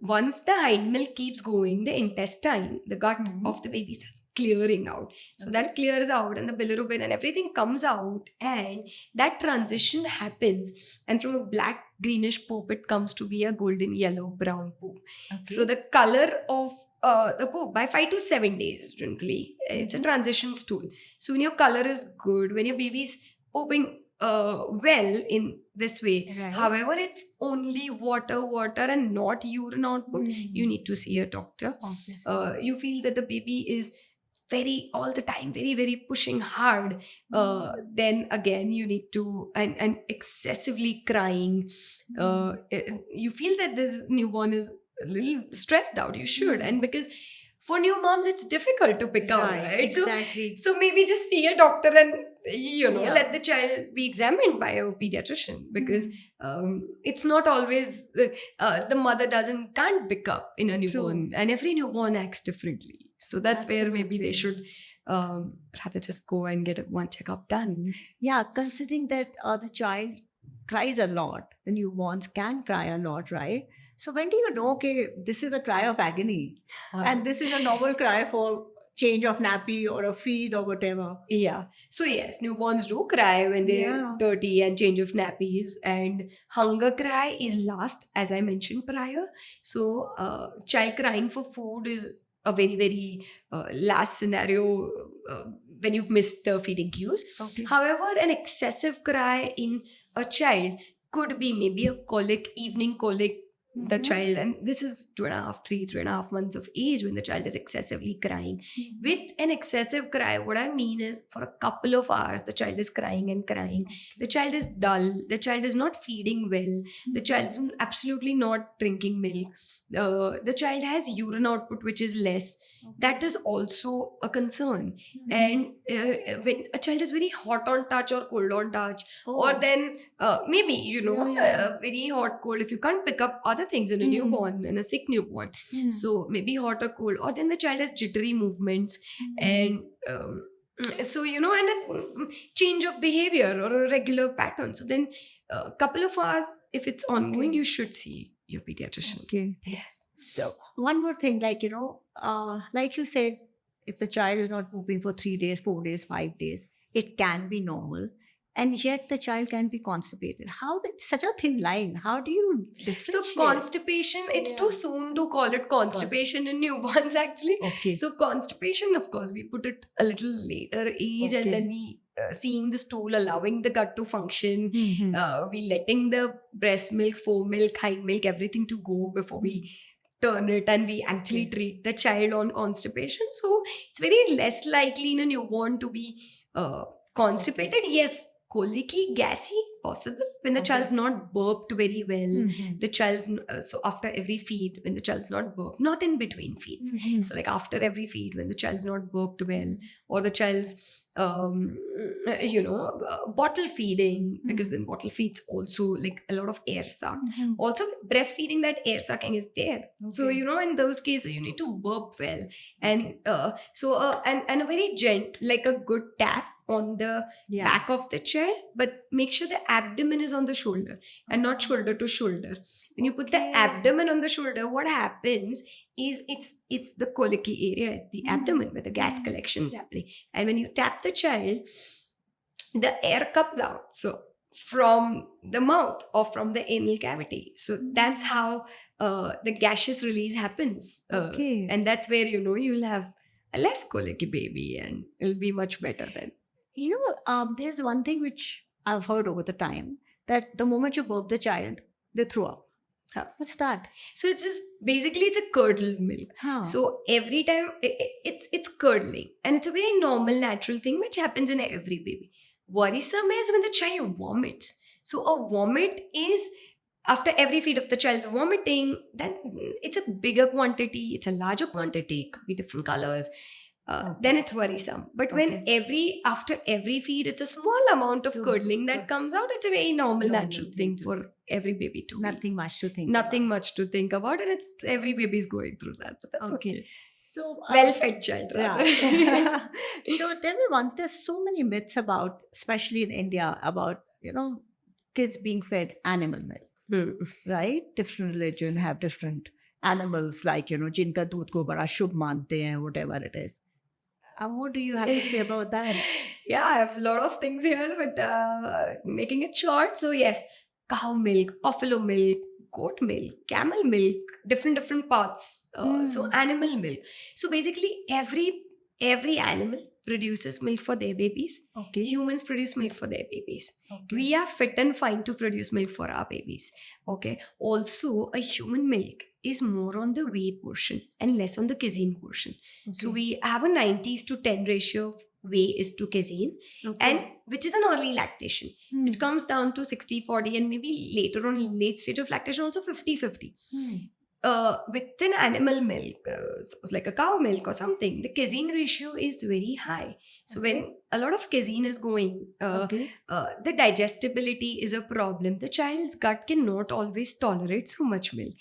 once the hind milk keeps going, the intestine, the gut of the baby starts clearing out. So that clears out, and the bilirubin and everything comes out, and that transition happens. And from a black greenish poop, it comes to be a golden yellow brown poop. So the color of the poop by 5 to 7 days generally, it's a transition stool. So when your color is good, when your baby's pooping well in this way, Right. however, it's only water and not urine output, you need to see a doctor. You feel that the baby is all the time very, very pushing hard, then again you need to, and excessively crying, you feel that this newborn is a little stressed out, you should. And because for new moms it's difficult to pick out, right? Exactly. So maybe just see a doctor and Yeah. let the child be examined by a pediatrician, because it's not always the mother can't pick up in a newborn, and every newborn acts differently. So that's where maybe they should rather just go and get one checkup done. Yeah, considering that the child cries a lot, the newborns can cry a lot, right? So when do you know, okay, this is a cry of agony, and this is a normal cry for change of nappy or a feed or whatever? Yeah. So yes, newborns do cry when they're dirty and change of nappies, and hunger cry is last, as I mentioned prior. So child crying for food is a very, very last scenario when you've missed the feeding cues. However, an excessive cry in a child could be maybe a colic, evening colic, the child, and this is 3.5 months of age, when the child is excessively crying. With an excessive cry, what I mean is, for a couple of hours the child is crying and crying, the child is dull, the child is not feeding well, the child is absolutely not drinking milk, the child has urine output which is less. That is also a concern. And when a child is very hot on touch or cold on touch, or then maybe very hot cold, if you can't pick up other things in a newborn, in a sick newborn, so maybe hot or cold, or then the child has jittery movements, and so and a change of behavior or a regular pattern. So then a couple of hours, if it's ongoing, you should see your pediatrician. Okay. Yes. So one more thing, like like you said, if the child is not pooping for 3 days, 4 days, 5 days, it can be normal, and yet the child can be constipated. How such a thin line? How do you So differentiate? constipation, it's too soon to call it constipation in newborns actually. Okay. So constipation, of course, we put it a little later age, and then we seeing the stool, allowing the gut to function, we letting the breast milk, fore milk, hind milk, everything to go before we turn it, and we actually treat the child on constipation. So it's very less likely in a newborn to be constipated. Yes, colicky, gassy, possible when the child's not burped very well. The child's so after every feed, when the child's not burped, not in between feeds. So like after every feed, when the child's not burped well, or the child's bottle feeding, because then bottle feeds also like a lot of air suck. Also breastfeeding, that air sucking is there. So in those cases you need to burp well, and and a very like a good tap on the back of the child, but make sure the abdomen is on the shoulder and not shoulder to shoulder. When you put the abdomen on the shoulder, what happens is it's the colicky area, it's the abdomen where the gas collection is happening. And when you tap the child, the air comes out, so from the mouth or from the anal cavity. So that's how the gaseous release happens. And that's where you'll have a less colicky baby, and it'll be much better then. There's one thing which I've heard over the time, that the moment you burp the child, they throw up. What's that? So it's just basically it's a curdled milk. So every time it's curdling, and it's a very normal, natural thing which happens in every baby. Worrisome is when the child vomits. So a vomit is after every feed of the child's vomiting, then it's a bigger quantity, it's a larger quantity, it could be different colors. Then it's worrisome. But when after every feed, it's a small amount of curdling that comes out, it's a very normal, natural thing for every baby to Nothing much to think much to think about, and it's every baby's going through that. So that's okay. So well-fed child, rather. Yeah. So tell me once, there's so many myths about, especially in India, about kids being fed animal milk, right? Different religion have different animals, like jinka doodh ko bada shubh mante hain, whatever it is. What do you have to say about that? Yeah, I have a lot of things here, but making it short. So yes, cow milk, buffalo milk, goat milk, camel milk, different parts. So animal milk. So basically every animal produces milk for their babies. Humans produce milk for their babies. We are fit and fine to produce milk for our babies. Also, a human milk is more on the whey portion and less on the casein portion. So we have a 90:10 ratio of whey is to casein, and which is an early lactation, which comes down to 60-40, and maybe later on, late stage of lactation, also 50-50. With an animal milk, suppose like a cow milk or something, the casein ratio is very high. So when a lot of casein is going, the digestibility is a problem. The child's gut cannot always tolerate so much milk,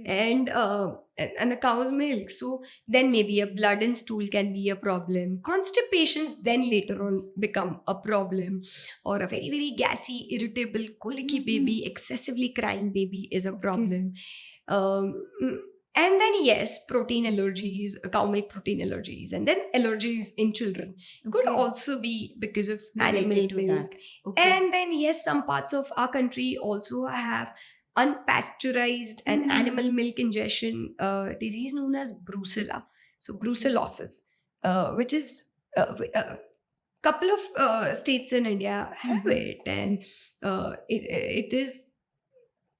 and a cow's milk. So then maybe a blood and stool can be a problem. Constipations then later on become a problem, or a very, very gassy, irritable, colicky baby, excessively crying baby is a problem. And then yes, protein allergies, cow milk protein allergies, and then allergies in children could also be because of animal milk. And then yes, some parts of our country also have unpasteurized and animal milk ingestion disease known as brucella. So brucellosis, which is couple of states in India have it, and it is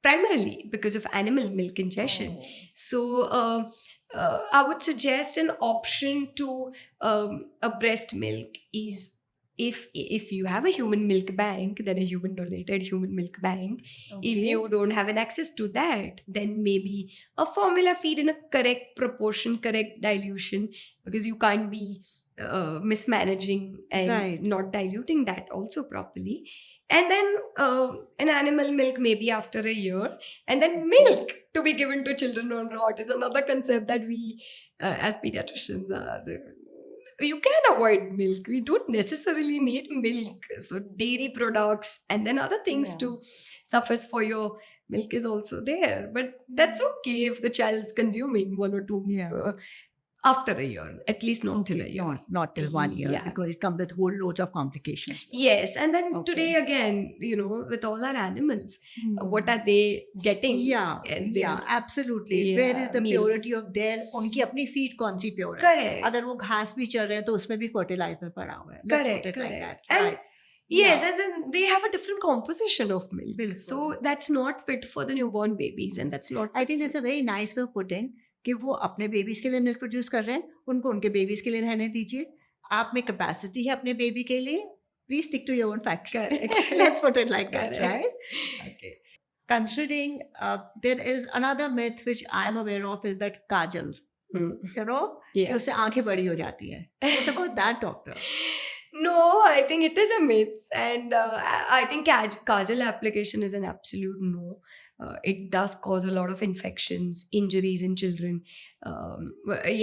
primarily because of animal milk ingestion. Oh. So I would suggest an option to a breast milk is, if you have a human milk bank, then a human donated human milk bank. If Okay. you don't have an access to that, then maybe a formula feed in a correct proportion, correct dilution, because you can't be mismanaging and Right. not diluting that also properly. And then an animal milk maybe after a year, and then milk to be given to children or not is another concept that we as pediatricians are. You can avoid milk. We don't necessarily need milk. So dairy products and then other things Yeah. to suffice for your milk is also there. But that's okay if the child is consuming one or two Yeah. after a year, at least not till a Okay, year. not till 1 year, Yeah. because it comes with whole loads of complications. Yes, and then Okay. today again, with all our animals, what are they getting? Yeah, as yeah, their absolutely. Where is yeah, the meals? purity of their उनकी अपनी feed कौन सी pure है? Correct. अगर वो घास भी चल रहे हैं तो उसमें भी fertilizer पड़ा हुआ है. Let's Correct, put it like correct. that. And Right. yes, Yeah. and then they have a different composition of milk. Bilkul. So that's not fit for the newborn babies, and that's not. I think that's a very nice way of putting कि वो अपने babies के लिए milk produce कर रहे हैं, उनको उनके बेबीज के लिए रहने दीजिए. आप में कैपेसिटी है अपने बेबी के लिए, please stick to your own factory. Correct. Let's put it like that, Correct. right? Okay. Considering there is another myth which I am aware of is that kajal, Hmm. you know, कि Yeah. उससे आंखें बड़ी हो जाती हैं. What about that, doctor? No, I think it is a myth, and I think kajal application is an absolute no. It does cause a lot of infections, injuries in children.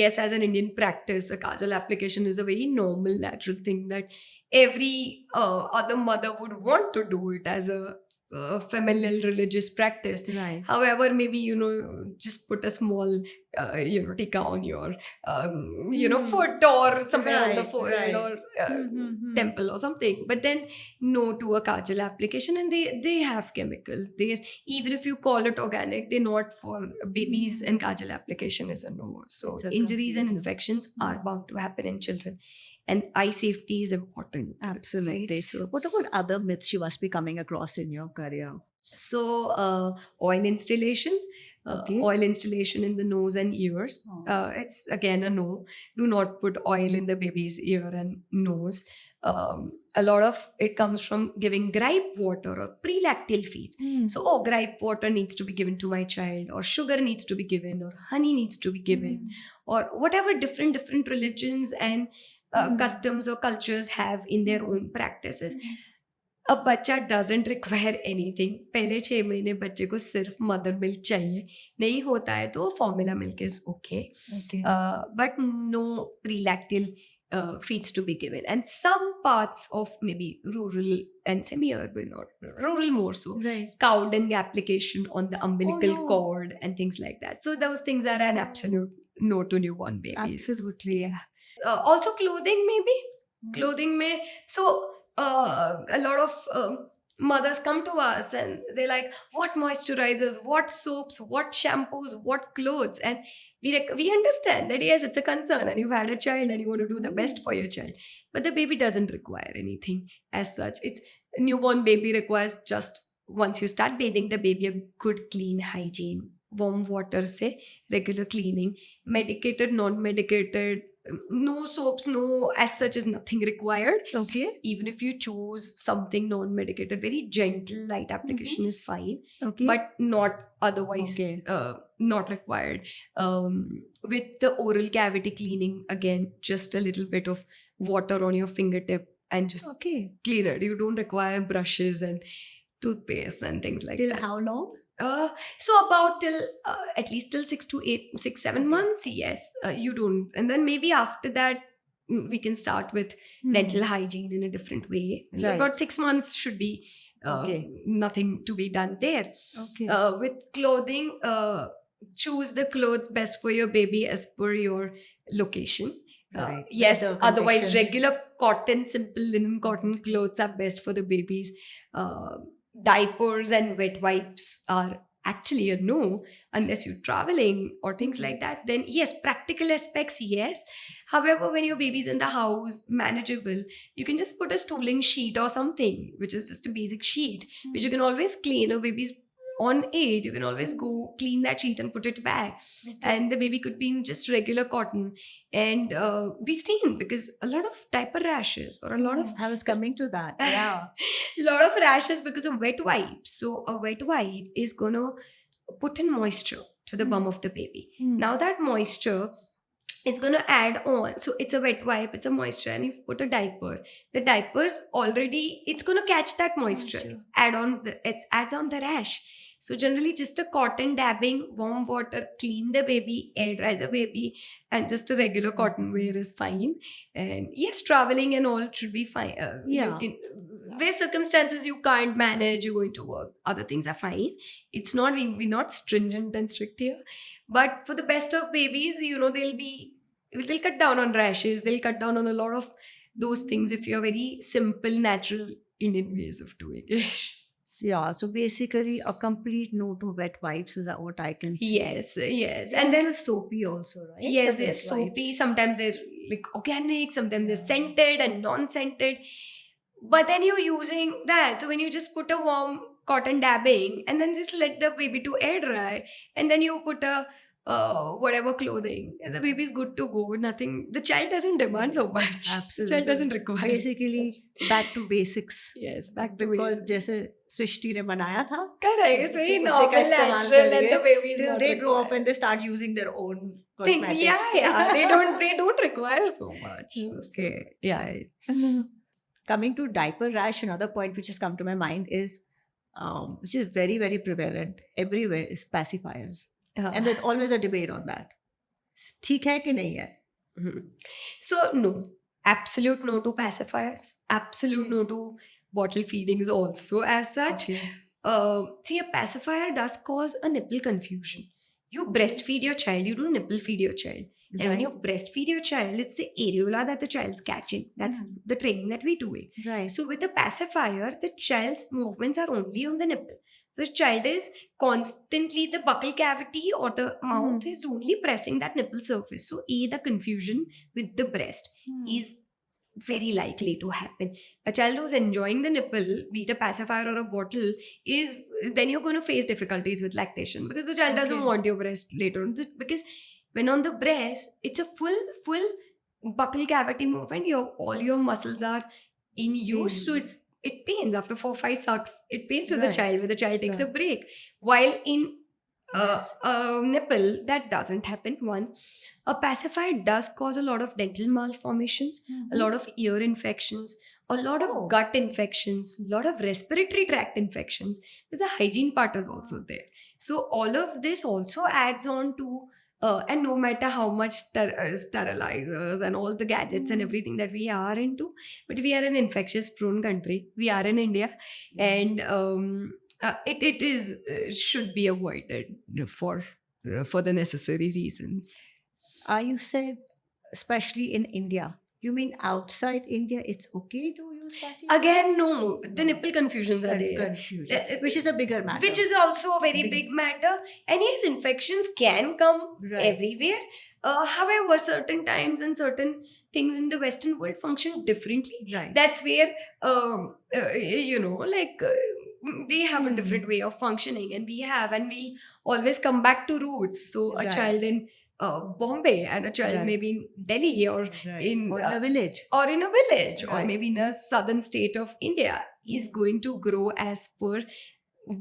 Yes, as an Indian practice, a kajal application is a very normal, natural thing that every other mother would want to do it as a familial religious practice. Right. However, maybe just put a small tikka on your foot or somewhere on the Right, forehead right. or temple or something. But then no to a kajal application, and they have chemicals. Even if you call it organic, they're not for babies, and kajal application is a no. So It's a injuries and complete no. infections are bound to happen in children, and eye safety is important. Absolutely. Right? So What about other myths you must be coming across in your career? Oil installation. Okay. Oil installation in the nose and ears. Oh. It's again a no. Do not put oil in the baby's ear and nose. A lot of it comes from giving gripe water or prelactal feeds. So, gripe water needs to be given to my child, or sugar needs to be given, or honey needs to be given, or whatever different religions and customs or cultures have in their own practices. A बच्चा doesn't require anything. पहले 6 महीने बच्चे को सिर्फ mother milk चाहिए. नहीं होता है तो formula milk is okay. Okay. But no prelactal feeds to be given. And some parts of maybe rural and semi-urban, or rural more so, Right. cow dung application on the umbilical no. cord and things like that. So those things are an absolute no to newborn babies. Absolutely. Yeah. Also clothing maybe. Clothing may. So a lot of mothers come to us and they're like, what moisturizers, what soaps, what shampoos, what clothes? And we understand that yes, it's a concern, and you've had a child and you want to do the best for your child, but the baby doesn't require anything as such. It's newborn baby requires just, once you start bathing the baby, a good clean hygiene, warm water se regular cleaning, medicated, non-medicated, no soaps, no as such is nothing required. Okay. Even if you choose something non-medicated, very gentle light application is fine, Okay. but not otherwise Okay. not required. With the oral cavity cleaning, again, just a little bit of water on your fingertip and just Okay. clean it. You don't require brushes and toothpaste and things like Till that. how long? So about till at least till 6 to 7 months, yes, you don't. And then maybe after that, we can start with dental hygiene in a different way. Right. About 6 months should be Okay. nothing to be done there. Okay. With clothing, choose the clothes best for your baby as per your location. Right. Yes, Weather otherwise conditions. regular cotton, simple linen cotton clothes are best for the babies. Diapers and wet wipes are actually a no unless you're traveling or things like that. Then yes, practical aspects, yes. However, when your baby's in the house, manageable, you can just put a stooling sheet or something, which is just a basic sheet, which you can always clean. A baby's on it, you can always go clean that sheet and put it back. And the baby could be in just regular cotton. And we've seen, because a lot of diaper rashes or a lot of I was coming to that. Yeah. lot of rashes because of wet wipes. So a wet wipe is gonna put in moisture to the bum of the baby. Now that moisture is going to add on. So it's a wet wipe, it's a moisture, and if you put a diaper, the diaper's already, it's going to catch that moisture. It adds on the rash. So generally just a cotton dabbing, warm water, clean the baby, air dry the baby, and just a regular cotton wear is fine. And yes, traveling and all should be fine. Yeah. Where circumstances you can't manage, you're going to work, other things are fine. It's not, we're not stringent and strict here. But for the best of babies, they'll cut down on rashes, they'll cut down on a lot of those things if you're very simple, natural Indian ways of doing it. Yeah, so basically a complete no to wet wipes is what I can see. Yes. And then soapy also, right? Yes, The they're wet soapy. wipes. Sometimes they're like organic, sometimes they're scented and non-scented. But then you're using that. So when you just put a warm cotton dabbing and then just let the baby to air dry, and then you put a whatever clothing, the baby's good to go. Nothing. The child doesn't demand so much. Absolutely. The child doesn't require. Basically, back to basics. Yes, back to Because basics. जैसे सृष्टि ने बनाया था, Correct. It's very उसी का normal, इस्तेमाल natural, and करेंगे the baby is till not they grow up required. and they start using their own Think, cosmetics. yeah. They don't require so much. Okay. Yeah. Coming to diaper rash, another point which has come to my mind is, which is very, very prevalent everywhere, is pacifiers. And there's always a debate on that. ठीक है कि नहीं है? Mhm. So, no. Absolute no to pacifiers. Absolute no to bottle feedings also as such. Okay. See, a pacifier does cause a nipple confusion. You breastfeed your child, you don't nipple feed your child. And when you breastfeed your child, it's the areola that the child's catching. That's the training that we're doing. Right. So with a pacifier, the child's movements are only on the nipple. The child is constantly, the buccal cavity or the mouth is only pressing that nipple surface. So the confusion with the breast is very likely to happen. A child who's enjoying the nipple, be it a pacifier or a bottle, then you're going to face difficulties with lactation, because the child doesn't want your breast later on. Because when on the breast, it's a full buccal cavity movement. All your muscles are in use, so it pains after 4-5 sucks. It pains to the Right. child when the child takes a Sure. break. While in Yes. a nipple, that doesn't happen. One, a pacifier does cause a lot of dental malformations, a lot of ear infections, a lot of Oh. gut infections, a lot of respiratory tract infections. Because the hygiene part is also there. So all of this also adds on to, and no matter how much sterilizers and all the gadgets and everything that we are into, but we are an infectious prone country. We are in India, and it should be avoided for the necessary reasons. You said, especially in India. You mean outside India, it's okay to use pacifier? Again, no, the nipple confusions are there. Confusion. Which is a bigger matter. Which is also a very Big- big matter. And yes, infections can come Right. everywhere. However, certain times and certain things in the Western world function differently. Right. That's where, they have a different way of functioning, and we'll always come back to roots. So a Right. child in Bombay and a child Right. maybe in Delhi or Right. in Or in a village. or in a village or Right. maybe in a southern state of India is going to grow as per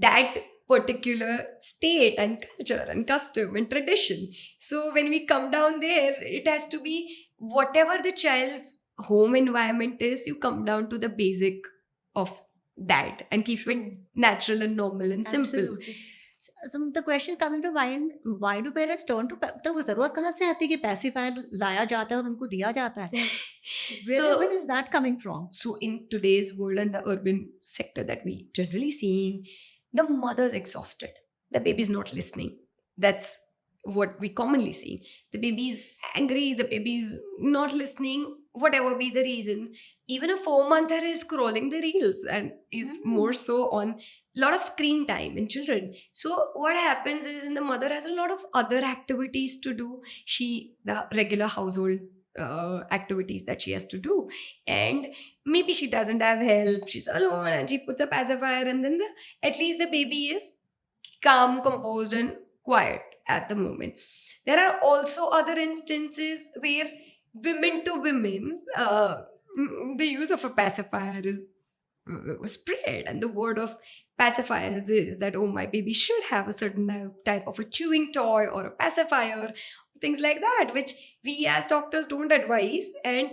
that particular state and culture and custom and tradition. So when we come down there, it has to be whatever the child's home environment is, you come down to the basic of that and keep it natural and normal and simple. Absolutely. So the question coming to mind, why do parents turn to तो वो जरूरत कहाँ से आती है कि pacifier लाया जाता है और उनको दिया जाता है? Where is that coming from? So in today's world and the urban sector that we generally seeing, the mother's exhausted. The baby's not listening. That's what we commonly see. The baby's angry, the baby's not listening, whatever be the reason. Even a 4-monther is scrolling the reels and is more so on a lot of screen time in children. So what happens is, and the mother has a lot of other activities to do. The regular household activities that she has to do, and maybe she doesn't have help, she's alone, and she puts a pacifier, and then at least the baby is calm, composed, and quiet at the moment. There are also other instances where women to women, the use of a pacifier is spread, and the word of pacifiers is that, oh, my baby should have a certain type of a chewing toy or a pacifier, things like that, which we as doctors don't advise. And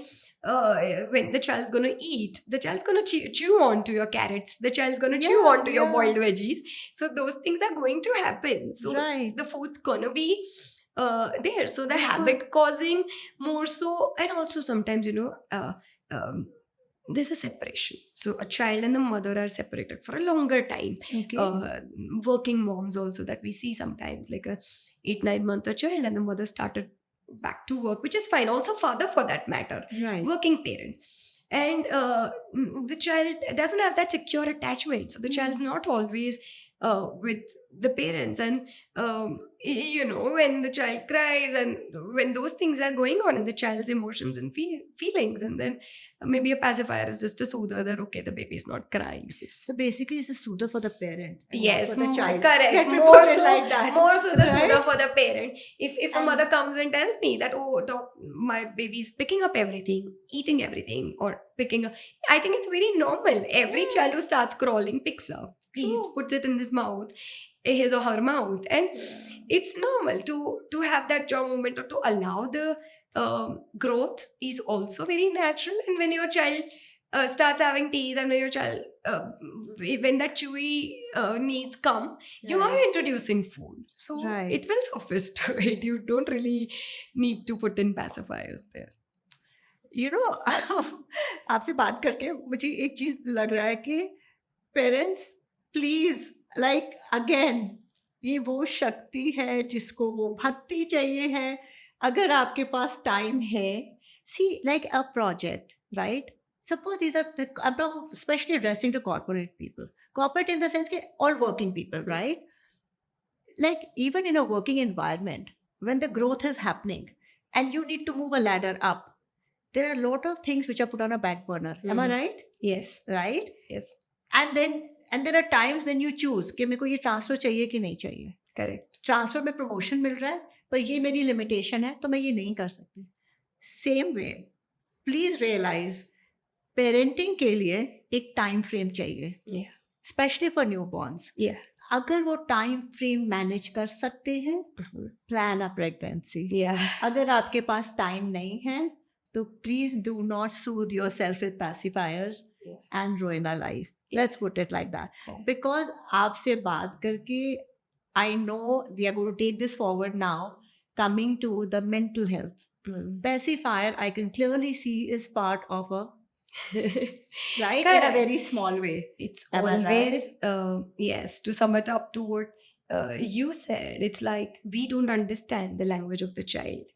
when the child's going to eat, the child's going to chew on to your carrots, the child's going to chew Yeah, on to your yeah. boiled veggies. So those things are going to happen. So Right. the food's going to be there. So the Bilkul. habit causing more so, and also sometimes, there's a separation. So a child and the mother are separated for a longer time. Okay. Working moms also that we see sometimes, like a 8-9 month a child and the mother started back to work, which is fine. Also father for that matter, Right. working parents. And the child doesn't have that secure attachment. So the child's not always with the parents. And when the child cries and when those things are going on in the child's emotions and feelings, and then maybe a pacifier is just a soother that, okay, the baby's not crying. So basically, it's a soother for the parent. and not Yes, for the child. correct. Let me More put it so, like that. more so the Right? soother for the parent. If a And- mother comes and tells me that, oh, doc, my baby's picking up everything, eating everything, or picking up, I think it's very normal. Every Yeah. child who starts crawling picks up, eats, True. puts it in his or her mouth, and it's normal to have that jaw movement, or to allow the growth is also very natural. And when your child starts having teeth, and when your child when that chewy needs come, you are Right. introducing food, so Right. it will suffice to it. You don't really need to put in pacifiers there. You know, आपसे बात करके मुझे एक चीज लग रहा है कि पेरेंट्स प्लीज लाइक अगेन ये वो शक्ति है जिसको वो भक्ति चाहिए है. अगर आपके पास टाइम है, see like a project, right? Suppose these are I'm talking especially addressing to corporate people. Corporate in the sense that all working people, right? Like even in a working environment, when the growth is happening and you need to move a ladder up, there are a lot of things which are put on a back burner. Am I Mhm. right? Yes. Right? Yes. And there are times when you choose कि मेरे को ये transfer चाहिए कि नहीं चाहिए. Correct. Transfer में promotion मिल रहा है पर ये मेरी लिमिटेशन है तो मैं ये नहीं कर सकती. Same way please realise parenting के लिए एक टाइम फ्रेम चाहिए, Yeah. Specially for newborns. Yeah. अगर वो टाइम फ्रेम मैनेज कर सकते हैं, Mhm. Plan a pregnancy. Yeah. अगर आपके पास टाइम नहीं है तो please do not soothe yourself with pacifiers Yeah. And ruin our life. Yeah. Let's put it like that. Yeah. Because आपसे बात करके I know we are going to take this forward now, coming to the mental health. Mm. Pacifier, I can clearly see, is part of a, right? In a Correct. very small way. It's Am I always yes, to sum it up to what you said, it's like we don't understand the language of the child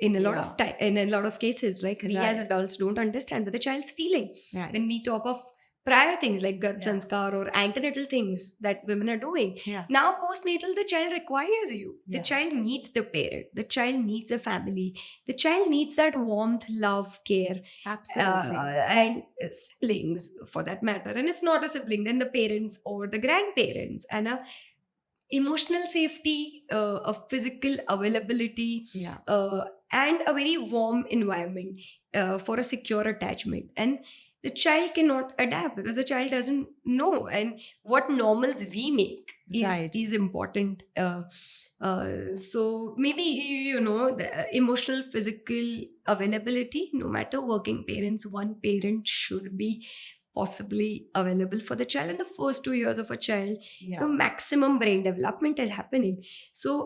in a lot of time, in a lot of cases, like we as Right. adults don't understand what the child's feeling. Right. When we talk of prior things like Garbh Yeah. Sanskar or antenatal things that women are doing, Yeah. now postnatal, the child requires you. The Yeah. child needs the parent, the child needs a family, the child needs that warmth, love, care, Absolutely. and siblings for that matter. And if not a sibling, then the parents or the grandparents, and a emotional safety, a physical availability, Yeah. and a very warm environment for a secure attachment. And the child cannot adapt because the child doesn't know, and what normals we make Right. is important. So maybe the emotional, physical availability, no matter working parents, one parent should be possibly available for the child in the first 2 years of a child. Yeah. Maximum brain development is happening. So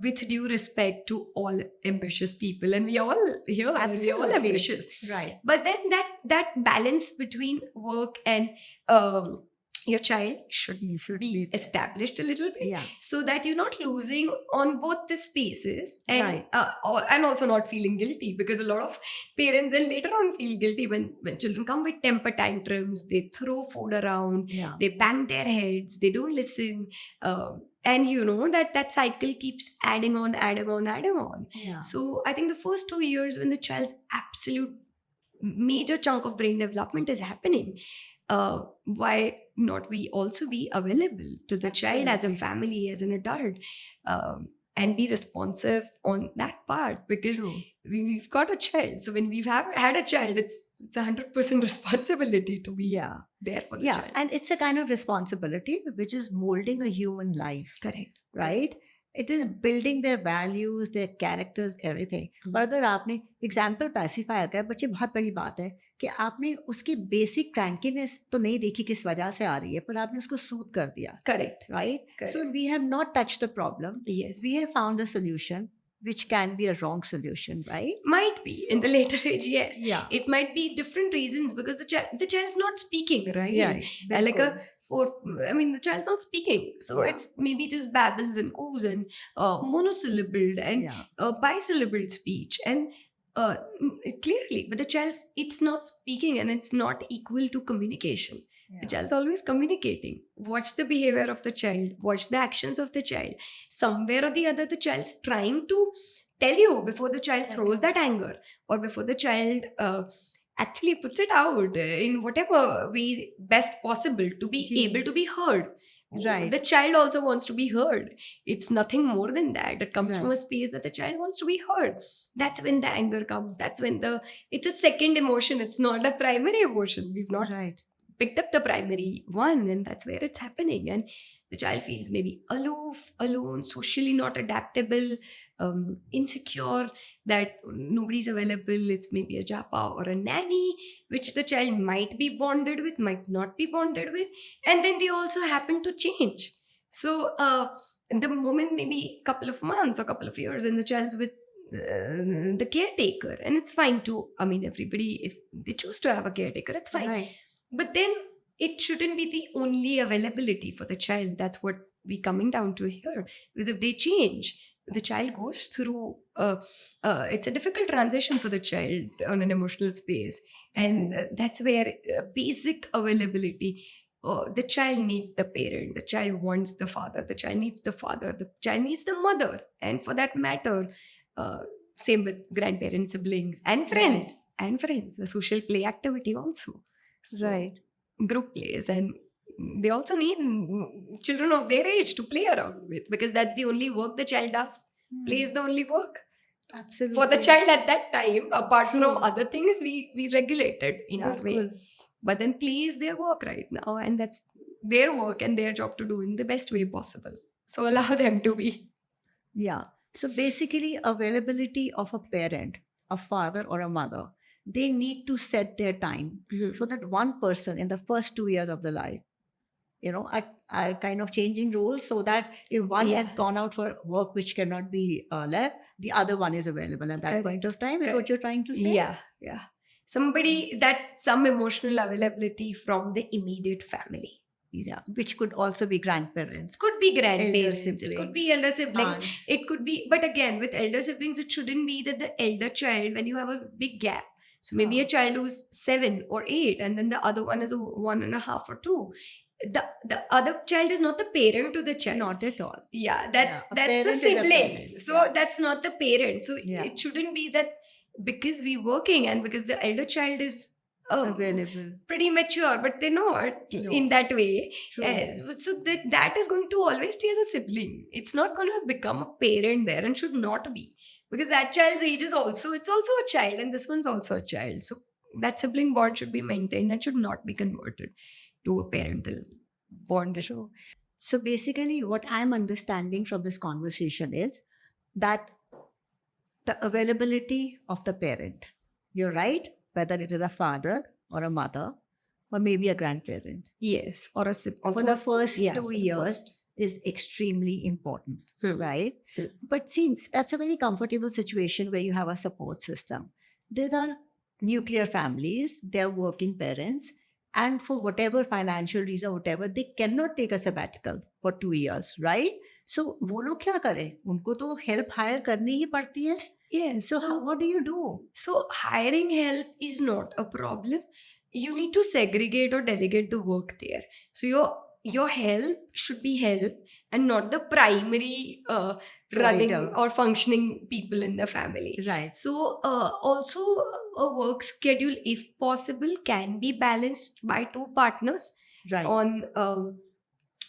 with due respect to all ambitious people, and we all here, and we all Absolutely. ambitious, Right. but then that balance between work and your child should You should be be. established a little bit, Yeah. so that you're not losing on both the spaces, and Right. and also not feeling guilty, because a lot of parents then later on feel guilty when children come with temper tantrums, they throw food around, Yeah. they bang their heads, they don't listen, and that cycle keeps adding on. Yeah. So I think the first 2 years, when the child's absolute major chunk of brain development is happening, why not we also be available to the child as a Absolutely. family, as an adult, and be responsive on that part, because True. we've got a child. So when we've had a child, it's 100% responsibility to be Yeah. there for the Yeah. child. And it's a kind of responsibility which is molding a human life, Correct. right? It is building their values, their characters, everything. पर अगर आपने example pacifier का है, बच्चे बहुत बड़ी बात है कि आपने उसकी बेसिक क्रैंकीनेस तो नहीं देखी किस वजह से आ रही है, पर आपने उसको सूद कर दिया, Correct. right? Correct. So we have not touched the problem. Yes. We have found a solution, which can be a wrong solution, right? Might be in the later age, yes. Yeah. It might be different reasons, because the child's not speaking, right? Yeah. Like the child's not speaking, so Yeah. it's maybe just babbles and coos and monosyllabled and Yeah. bisyllabled speech, and clearly, but the it's not speaking, and it's not equal to communication. The Yeah. child's always communicating. Watch the behavior of the child, watch the actions of the child. Somewhere or the other, the child's trying to tell you before the child Tell throws you. that anger, or before the child actually puts it out in whatever way best possible to be Ji. able to be heard. Right. The child also wants to be heard. It's nothing more than that. It comes from Right. a space that the child wants to be heard. That's when the anger comes. That's when it's a second emotion. It's not a primary emotion. We've not Right. picked up the primary one, and that's where it's happening. And the child feels maybe aloof, alone, socially not adaptable, insecure, that nobody's available. It's maybe a japa or a nanny, which the child might be bonded with, might not be bonded with, and then they also happen to change. So in the moment, maybe a couple of months or couple of years, and the child's with the caretaker, and it's fine too. I mean, everybody, if they choose to have a caretaker, it's fine. Right. But then it shouldn't be the only availability for the child. That's what we're coming down to here. Because if they change, the child goes through, it's a difficult transition for the child on an emotional space. And that's where basic availability, the child needs the parent, the child wants the father, the child needs the father, the child needs the mother. And for that matter, same with grandparents, siblings, and friends. Right. And friends, the social play activity also. So, Right. group plays, and they also need children of their age to play around with, because that's the only work the child does. Play is the only work Absolutely. for the child at that time. Apart True. from other things, we regulated in our way. Bilkul. But then play is their work right now, and that's their work and their job to do in the best way possible. So allow them to be. Yeah. So basically, availability of a parent, a father or a mother, they need to set their time so that one person in the first 2 years of the life, are kind of changing roles, so that if one has Yeah. gone out for work which cannot be left, the other one is available at that Correct. point of time. Is Correct. what you're trying to say? Yeah. Somebody, that's some emotional availability from the immediate family. Yeah. Which could also be grandparents. Could be grandparents, it siblings, could be elder siblings, aunts. it could be, but again, with elder siblings, it shouldn't be that the elder child, when you have a big gap, so maybe a child who's 7 or 8, and then the other one is a 1.5 or 2. The other child is not the parent to the child. Not at all. Yeah, that's A the parent is a sibling. parent, So yeah. that's not the parent. So Yeah. it shouldn't be that because we're working and because the elder child is Available. pretty mature, but they're not No. in that way. True. So that is going to always stay as a sibling. It's not going to become a parent there, and should not be, because that child's age is also, it's also a child, and this one's also a child. So that sibling bond should be maintained and should not be converted to a parental bond. So basically, what I'm understanding from this conversation is that the availability of the parent, you're right, whether it is a father or a mother or maybe a grandparent, Yes, or a for the first 2 for the years first. is extremely important, right? Hmm. But see, that's a very comfortable situation where you have a support system. There are nuclear families, they're working parents, and for whatever financial reason, whatever, they cannot take a sabbatical for 2 years, right? So वो लोग क्या करें? उनको तो help hire करनी ही पड़ती है. Yes. So what do you do? So hiring help is not a problem. You need to segregate or delegate the work there. So your help should be help and not the primary running Provider. or functioning people in the family. Right. So also a work schedule, if possible, can be balanced by two partners. Right. on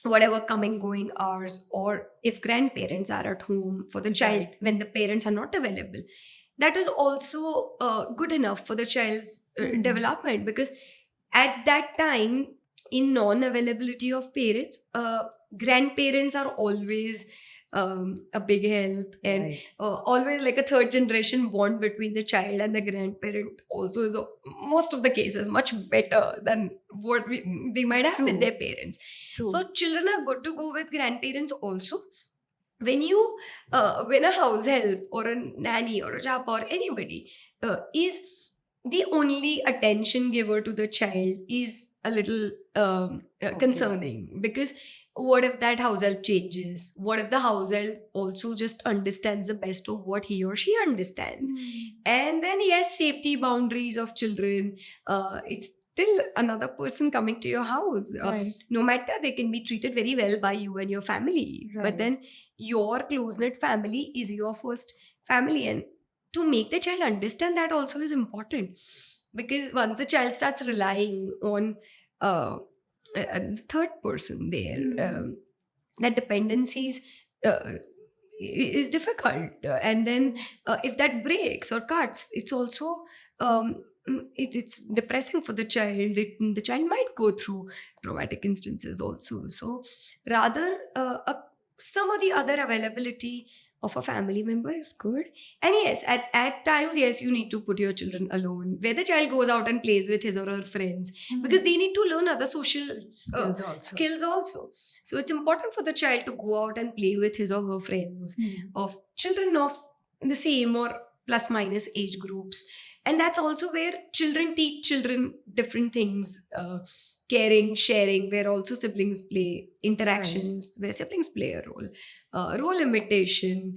whatever coming going hours, or if grandparents are at home for the child Right. when the parents are not available. That is also good enough for the child's development, because at that time, in non-availability of parents, grandparents are always a big help, and Right. always like a third generation bond between the child and the grandparent also is most of the cases much better than what they might have with True. their parents. True. So children are good to go with grandparents also. When a house help or a nanny or a japa or anybody is the only attention giver to the child, is a little Okay. concerning, because what if that house help changes? What if the house help also just understands the best of what he or she understands? And then, yes, safety boundaries of children, it's still another person coming to your house. Right. No matter, they can be treated very well by you and your family, but Right. then your close-knit family is your first family, and to make the child understand that also is important, because once the child starts relying on the third person there, that dependencies uh, is difficult. And then if that breaks or cuts, it's also it's depressing for the child. The child might go through traumatic instances also. So rather, some of the other availability of a family member is good. And yes, at times, yes, you need to put your children alone, where the child goes out and plays with his or her friends, because they need to learn other social skills also. skills also. So it's important for the child to go out and play with his or her friends, of children of the same or plus minus age groups. And that's also where children teach children different things, caring, sharing, where also siblings play interactions, where siblings play a role, role imitation,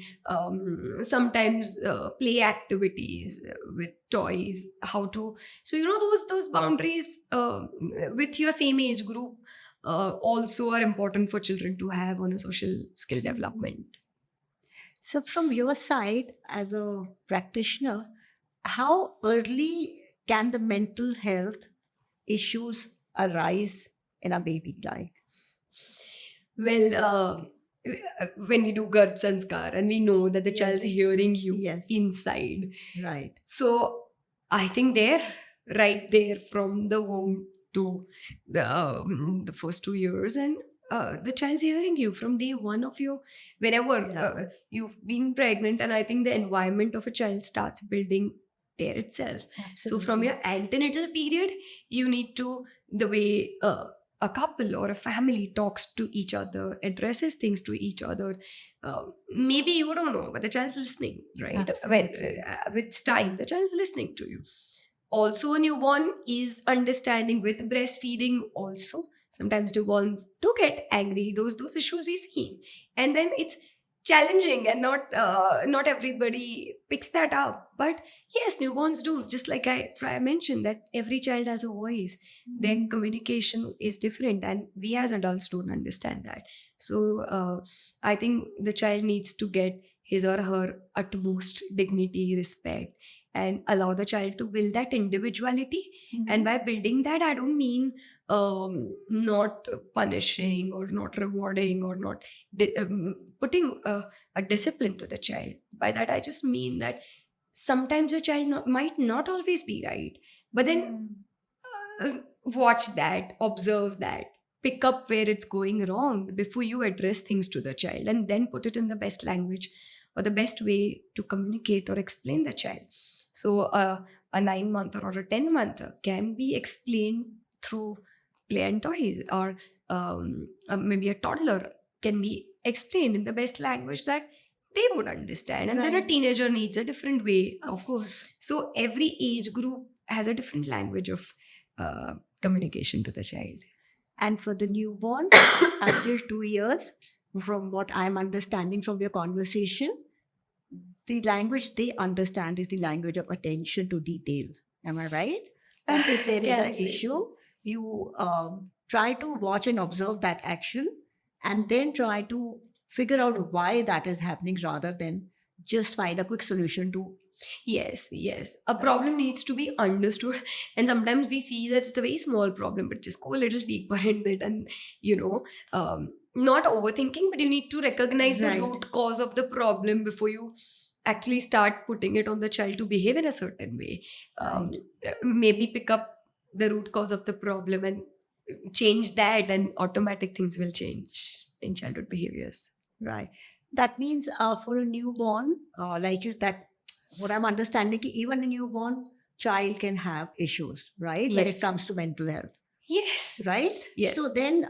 sometimes play activities with toys, how to. So those boundaries with your same age group also are important for children to have on a social skill development. So, from your side as a practitioner, how early can the mental health issues arise in a baby? Like, Well, when we do Garb Sanskar and we know that the child's Yes. hearing you Yes. inside. right. So I think they're right there from the womb to the first 2 years, and the child's hearing you from day one of your, whenever Yeah. you've been pregnant, and I think the environment of a child starts building there itself. So from your antenatal period, you need to, the way a couple or a family talks to each other, addresses things to each other. Maybe you don't know, but the child's listening, right? Absolutely. With time, the child's listening to you. Also, a newborn is understanding with breastfeeding. Also, sometimes newborns do get angry. Those issues we see, and then it's challenging, and not everybody picks that up. But yes, newborns do. Just like I prior mentioned, that every child has a voice. Their communication is different, and we as adults don't understand that. So I think the child needs to get his or her utmost dignity, respect, and allow the child to build that individuality. And by building that, I don't mean not punishing or not rewarding or not putting a discipline to the child. By that, I just mean that sometimes a child might not always be right, but then watch that, observe that, pick up where it's going wrong before you address things to the child, and then put it in the best language or the best way to communicate or explain the child. So a 9-monther or a 10-monther can be explained through play and toys, or maybe a toddler can be explained in the best language that they would understand. And then a Right. teenager needs a different way Of course. So every age group has a different language of communication to the child. And for the newborn, until 2 years, from what I'm understanding from your conversation, the language they understand is the language of attention to detail. Am I right? And if there is Can an say issue, so. you try to watch and observe that action and then try to figure out why that is happening rather than just find a quick solution to. Yes, yes. A problem needs to be understood. And sometimes we see that it's a very small problem, but just go a little deeper in it and, not overthinking, but you need to recognize the Right. root cause of the problem before you actually start putting it on the child to behave in a certain way. Maybe pick up the root cause of the problem and change that, and automatic things will change in childhood behaviors. Right. That means for a newborn, what I'm understanding, even a newborn child can have issues, right? When it Yes. comes to mental health, Yes. right? Yes. So then,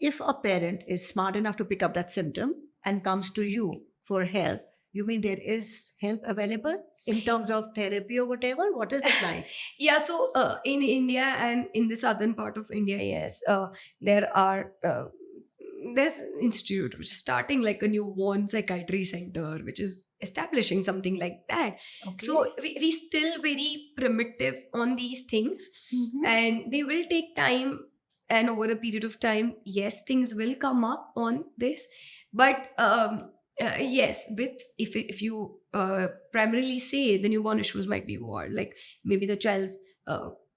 if a parent is smart enough to pick up that symptom and comes to you for help, you mean there is help available in terms of therapy or whatever? What is it like? Yeah, so in India and in the southern part of India, yes, there are there's an institute which is starting like a newborn psychiatry center, which is establishing something like that. Okay. So we still very primitive on these things, Mhm. and they will take time. And over a period of time, yes, things will come up on this, but yes, with if you primarily say the newborn issues might be what, like maybe the child's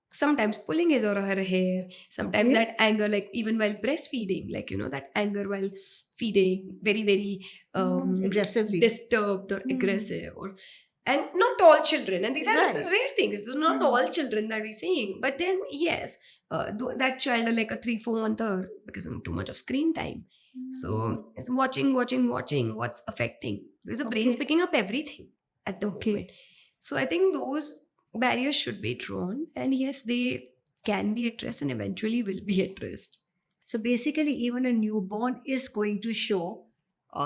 sometimes pulling his or her hair, sometimes Okay. that anger, like even while breastfeeding, like that anger while feeding, very very Aggressively. disturbed or Mm. aggressive, or and not all children, and these are Right. rare things, so not Mm. all children that we're seeing, but then yes, that child are like a 3-4 monther because of too much of screen time. So it's watching what's affecting, because the brain's Okay. picking up everything at the Okay. moment. So I think those barriers should be drawn, and yes, they can be addressed and eventually will be addressed. So basically, even a newborn is going to show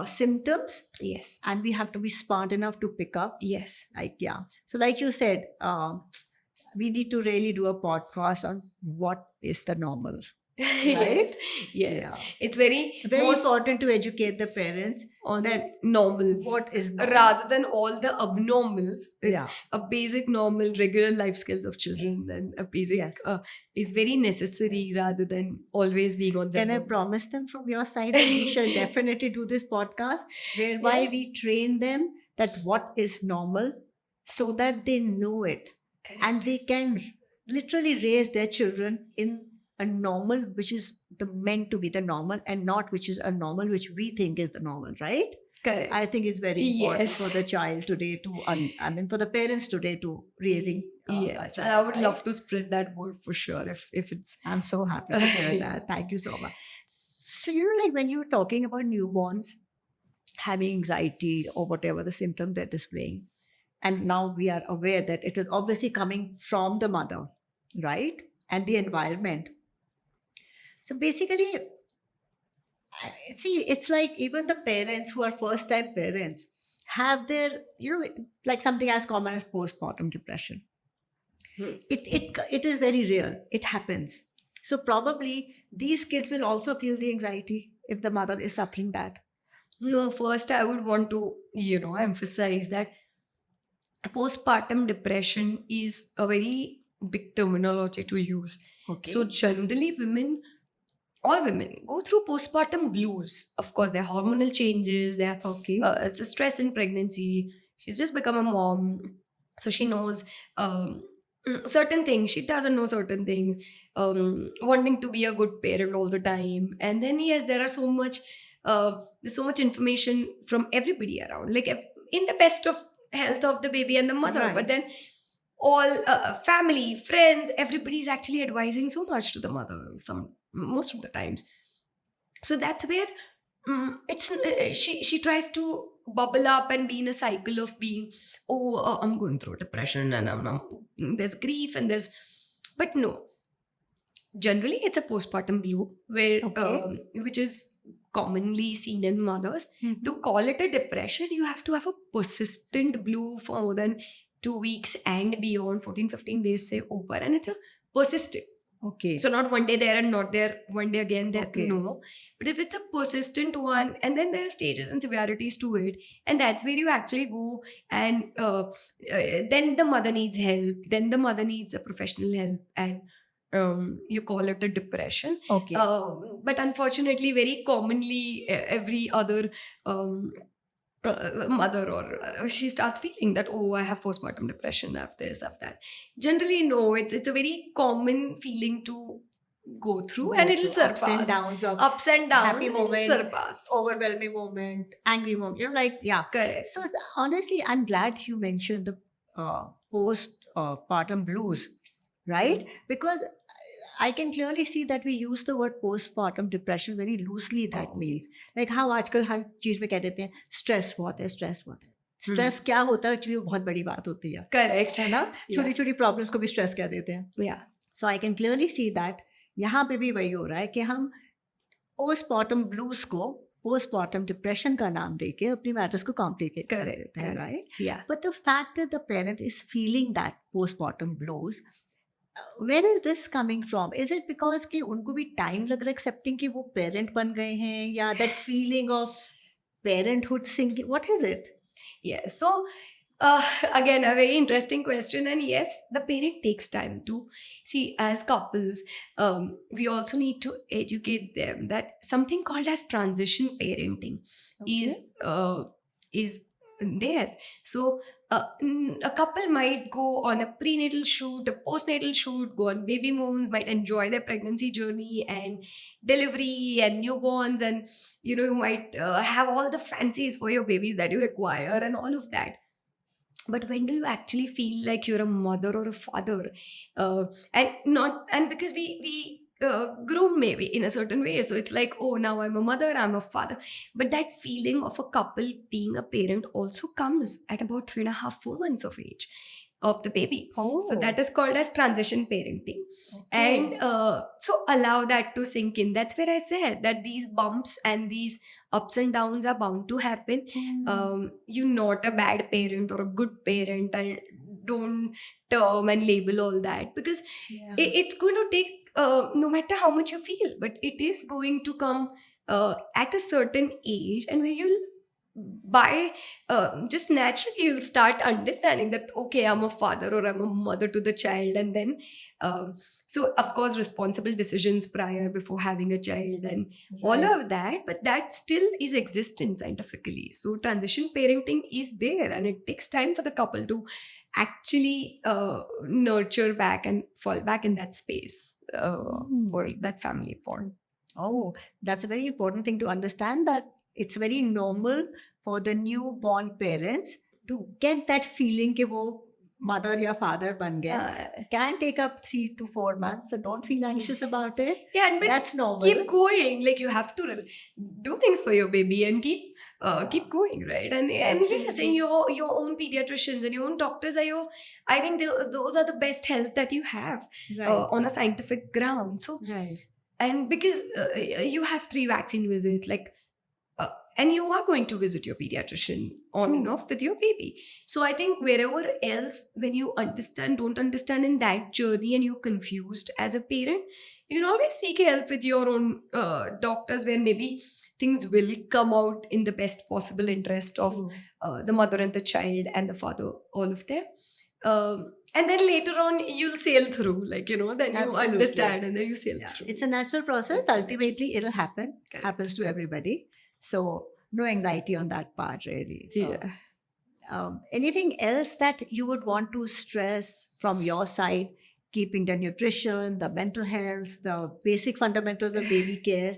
symptoms, Yes. and we have to be smart enough to pick up. Yes. So like you said, we need to really do a podcast on what is the normal. Yes. Yes. Yeah. It's very Very most important to educate the parents on that normals, what is normal. rather than all the abnormals. It's Yeah. a basic normal regular life skills of children, and a basic Yes. is very necessary, Yes. rather than always being on the Can I normal. promise them from your side that we shall definitely do this podcast whereby Yes. we train them that what is normal so that they know it and they can literally raise their children in a normal which is meant to be the normal and not which is a normal which we think is the normal, right? Correct. I think it's very important Yes. for the child today to, for the parents today to raising. that Yes, and child, I would right? love to spread that word for sure if it's I'm so happy to hear that. Thank you so much. So, like when you're talking about newborns having anxiety or whatever the symptom they're displaying, and now we are aware that it is obviously coming from the mother, right? And the environment. So basically, see, it's like even the parents who are first time parents have their, like something as common as postpartum depression. It is very real. It happens. So probably these kids will also feel the anxiety if the mother is suffering that. No, first I would want to, emphasize that postpartum depression is a very big terminology to use. Okay. So generally all women go through postpartum blues. Of course, there are hormonal changes, there are okay. it's a stress in pregnancy. She's just become a mom, so she knows certain things. She doesn't know certain things. Wanting to be a good parent all the time, and then yes, there's so much information from everybody around. Like in the best of health of the baby and the mother, Right. but then all family, friends, everybody's actually advising so much to the mother. Most of the times, so that's where she tries to bubble up and be in a cycle of being, I'm going through depression, and there's grief, and but no, generally it's a postpartum blue where Okay. which is commonly seen in mothers. Mhm. To call it a depression, you have to have a persistent blue for more than 2 weeks and beyond, 14-15 days say over, and it's a persistent. Okay. So not one day there and not there, one day again there. Okay. No. But if it's a persistent one, and then there are stages and severities to it, and that's where you actually go, and then the mother needs help, then the mother needs a professional help, and you call it a depression. Okay. But unfortunately, very commonly, every other mother, or she starts feeling that, oh, I have postpartum depression, I have this, I have that. Generally, no, it's a very common feeling to go through, and it'll ups and surpass. downs of Ups and downs, happy it'll moment, surpass. overwhelming moment, angry moment. You're like, yeah. Correct. So honestly, I'm glad you mentioned the postpartum blues, right? Because I can clearly see that we use the word postpartum depression very loosely. That means like how आजकल हर चीज में कह देते हैं stress बहुत है, stress बहुत है. स्ट्रेस क्या होता है एक्चुअली वो बहुत बड़ी बात होती है, Correct. है ना? छोटी छोटी प्रॉब्लम्स को भी स्ट्रेस कह देते हैं. Yeah. So I can clearly see that यहाँ पे भी वही हो रहा है कि हम पोस्टमार्टम ब्लूज को पोस्टमार्टम डिप्रेशन का नाम देके अपनी मैटर्स को कॉम्प्लिकेट कर Correct, देते हैं, correct. Right? Yeah. But the fact that the parent is feeling that postpartum blues, where is this coming from? Is it because कि उनको भी टाइम लग रहा है एक्सेप्टिंग कि वो पेरेंट बन गए हैं, या that feeling of parenthood sinking, what is it? Yeah. So, again, a very interesting question. And yes, the parent takes time to see. As couples, we also need to educate them that something called as transition parenting is there. So, a couple might go on a prenatal shoot, a postnatal shoot, go on baby moons, might enjoy their pregnancy journey and delivery and newborns, and you might have all the fancies for your babies that you require and all of that. But when do you actually feel like you're a mother or a father? And because we groom maybe in a certain way, so it's like, oh, now I'm a mother, I'm a father. But that feeling of a couple being a parent also comes at about 3.5-4 months of age of the baby. So that is called as transition parenting. And so allow that to sink in. That's where I said that these bumps and these ups and downs are bound to happen. You're not a bad parent or a good parent, and don't term and label all that, because it's going to take no matter how much you feel, but it is going to come at a certain age, and where you'll just naturally you'll start understanding that, okay, I'm a father or I'm a mother to the child. And then so of course responsible decisions prior, before having a child, and all of that, but that still is existent scientifically. So transition parenting is there, and it takes time for the couple to actually nurture back and fall back in that space for that family bond. Oh, that's a very important thing to understand, that it's very normal for the newborn parents to get that feeling कि वो mother या father बन गया. Can take up 3 to 4 months, so don't feel anxious about it. Yeah, but That's normal. keep going. Like, you have to do things for your baby and keep going, right? And yes, and your own pediatricians and your own doctors are I think those are the best help that you have on a scientific ground. So and because you have 3 vaccine visits, like and you are going to visit your pediatrician on and off with your baby. So I think wherever else, when you don't understand in that journey, and you're confused as a parent, you can always seek help with your own doctors, where maybe things will come out in the best possible interest of the mother and the child and the father, all of them. And then later on, you'll sail through, like, then you understand, and then you sail through. It's a natural process. Ultimately, it'll happen. Correct. Happens to everybody. So no anxiety on that part, really. So, anything else that you would want to stress from your side? Keeping the nutrition, the mental health, the basic fundamentals of baby care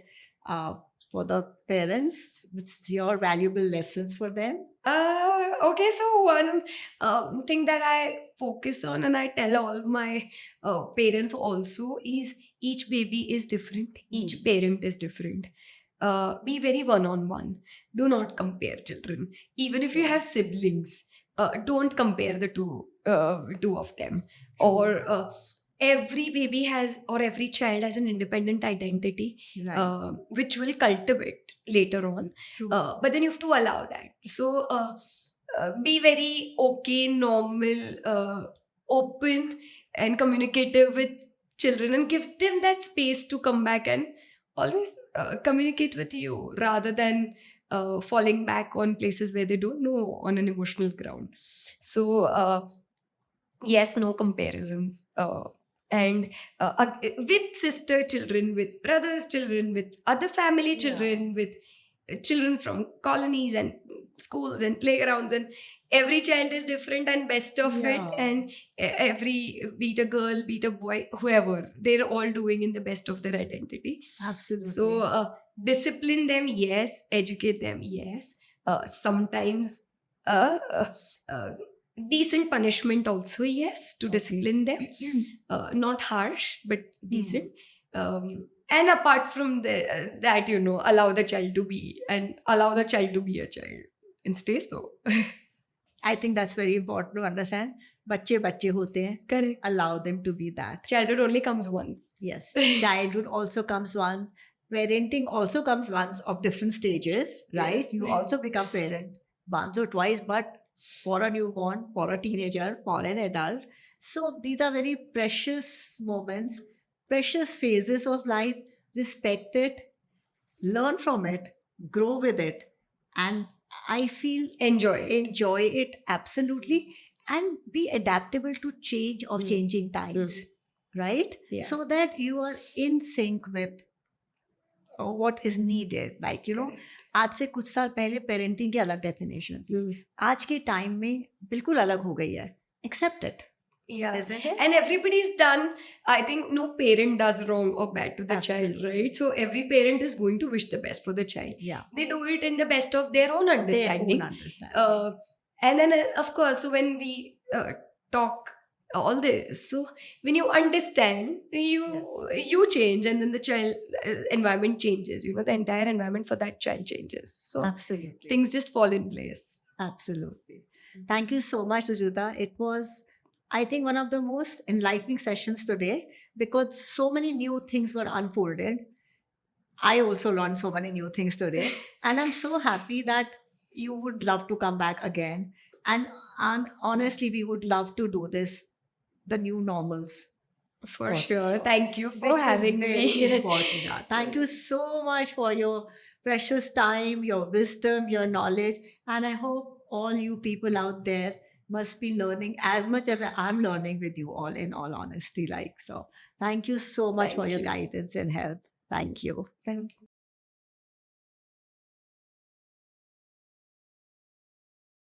for the parents. It's your valuable lessons for them. Okay, so one thing that I focus on, and I tell all my parents also, is each baby is different. Each parent is different. Be very one-on-one. Do not compare children. Even if you have siblings, don't compare the two of them. Or every baby has, or every child has, an independent identity, which will cultivate later on. But then you have to allow that. So be very okay, normal, open and communicative with children, and give them that space to come back and always communicate with you, rather than falling back on places where they don't know on an emotional ground. So yes, no comparisons. And with sister children, with brothers children, with other family children, with children from colonies and schools and playgrounds, and every child is different and best of it, Yeah. and every, be it a girl, be it a boy, whoever, they're all doing in the best of their identity. Absolutely. So discipline them, yes. Educate them, yes. Sometimes decent punishment also, yes, to Okay. discipline them. Not harsh, but decent. Hmm. And apart from that, allow the child to be, and allow the child to be a child and stay so. I think that's very important to understand. बच्चे बच्चे होते हैं. Correct. Allow them to be that. Childhood only comes once. Yes. Childhood also comes once. Parenting also comes once of different stages, right? Yes. You also become parent once or twice, but for a newborn, for a teenager, for an adult. So these are very precious moments, precious phases of life. Respect it, learn from it, grow with it, and I feel Enjoy. enjoy it absolutely, and be adaptable to change of Mm. changing times, right? Yeah. So that you are in sync with what is needed. Like, Correct. आज से कुछ साल पहले parenting की अलग definition थी, आज के टाइम में बिल्कुल अलग हो गई है. Accept it, Yeah. isn't it? And everybody's done. I think no parent does wrong or bad to the child, Absolutely. right? So every parent is going to wish the best for the child. Yeah. They do it in the best of their own Their understanding. own understanding. And then, of course, so when we talk all this, so when you understand, you change, and then the child environment changes. The entire environment for that child changes. So Absolutely. things just fall in place. Absolutely. Thank you so much, Rujuta. It was, I think, one of the most enlightening sessions today, because so many new things were unfolded. I also learned so many new things today. And I'm so happy that you would love to come back again. And honestly, we would love to do this, the new normals. For For sure. sure. Thank you for Which is having very me. important. Yeah. Thank you so much for your precious time, your wisdom, your knowledge. And I hope all you people out there must be learning as much as I'm learning with you all, in all honesty. So thank you so much Thank for your you. guidance and help. Thank you. Thank you.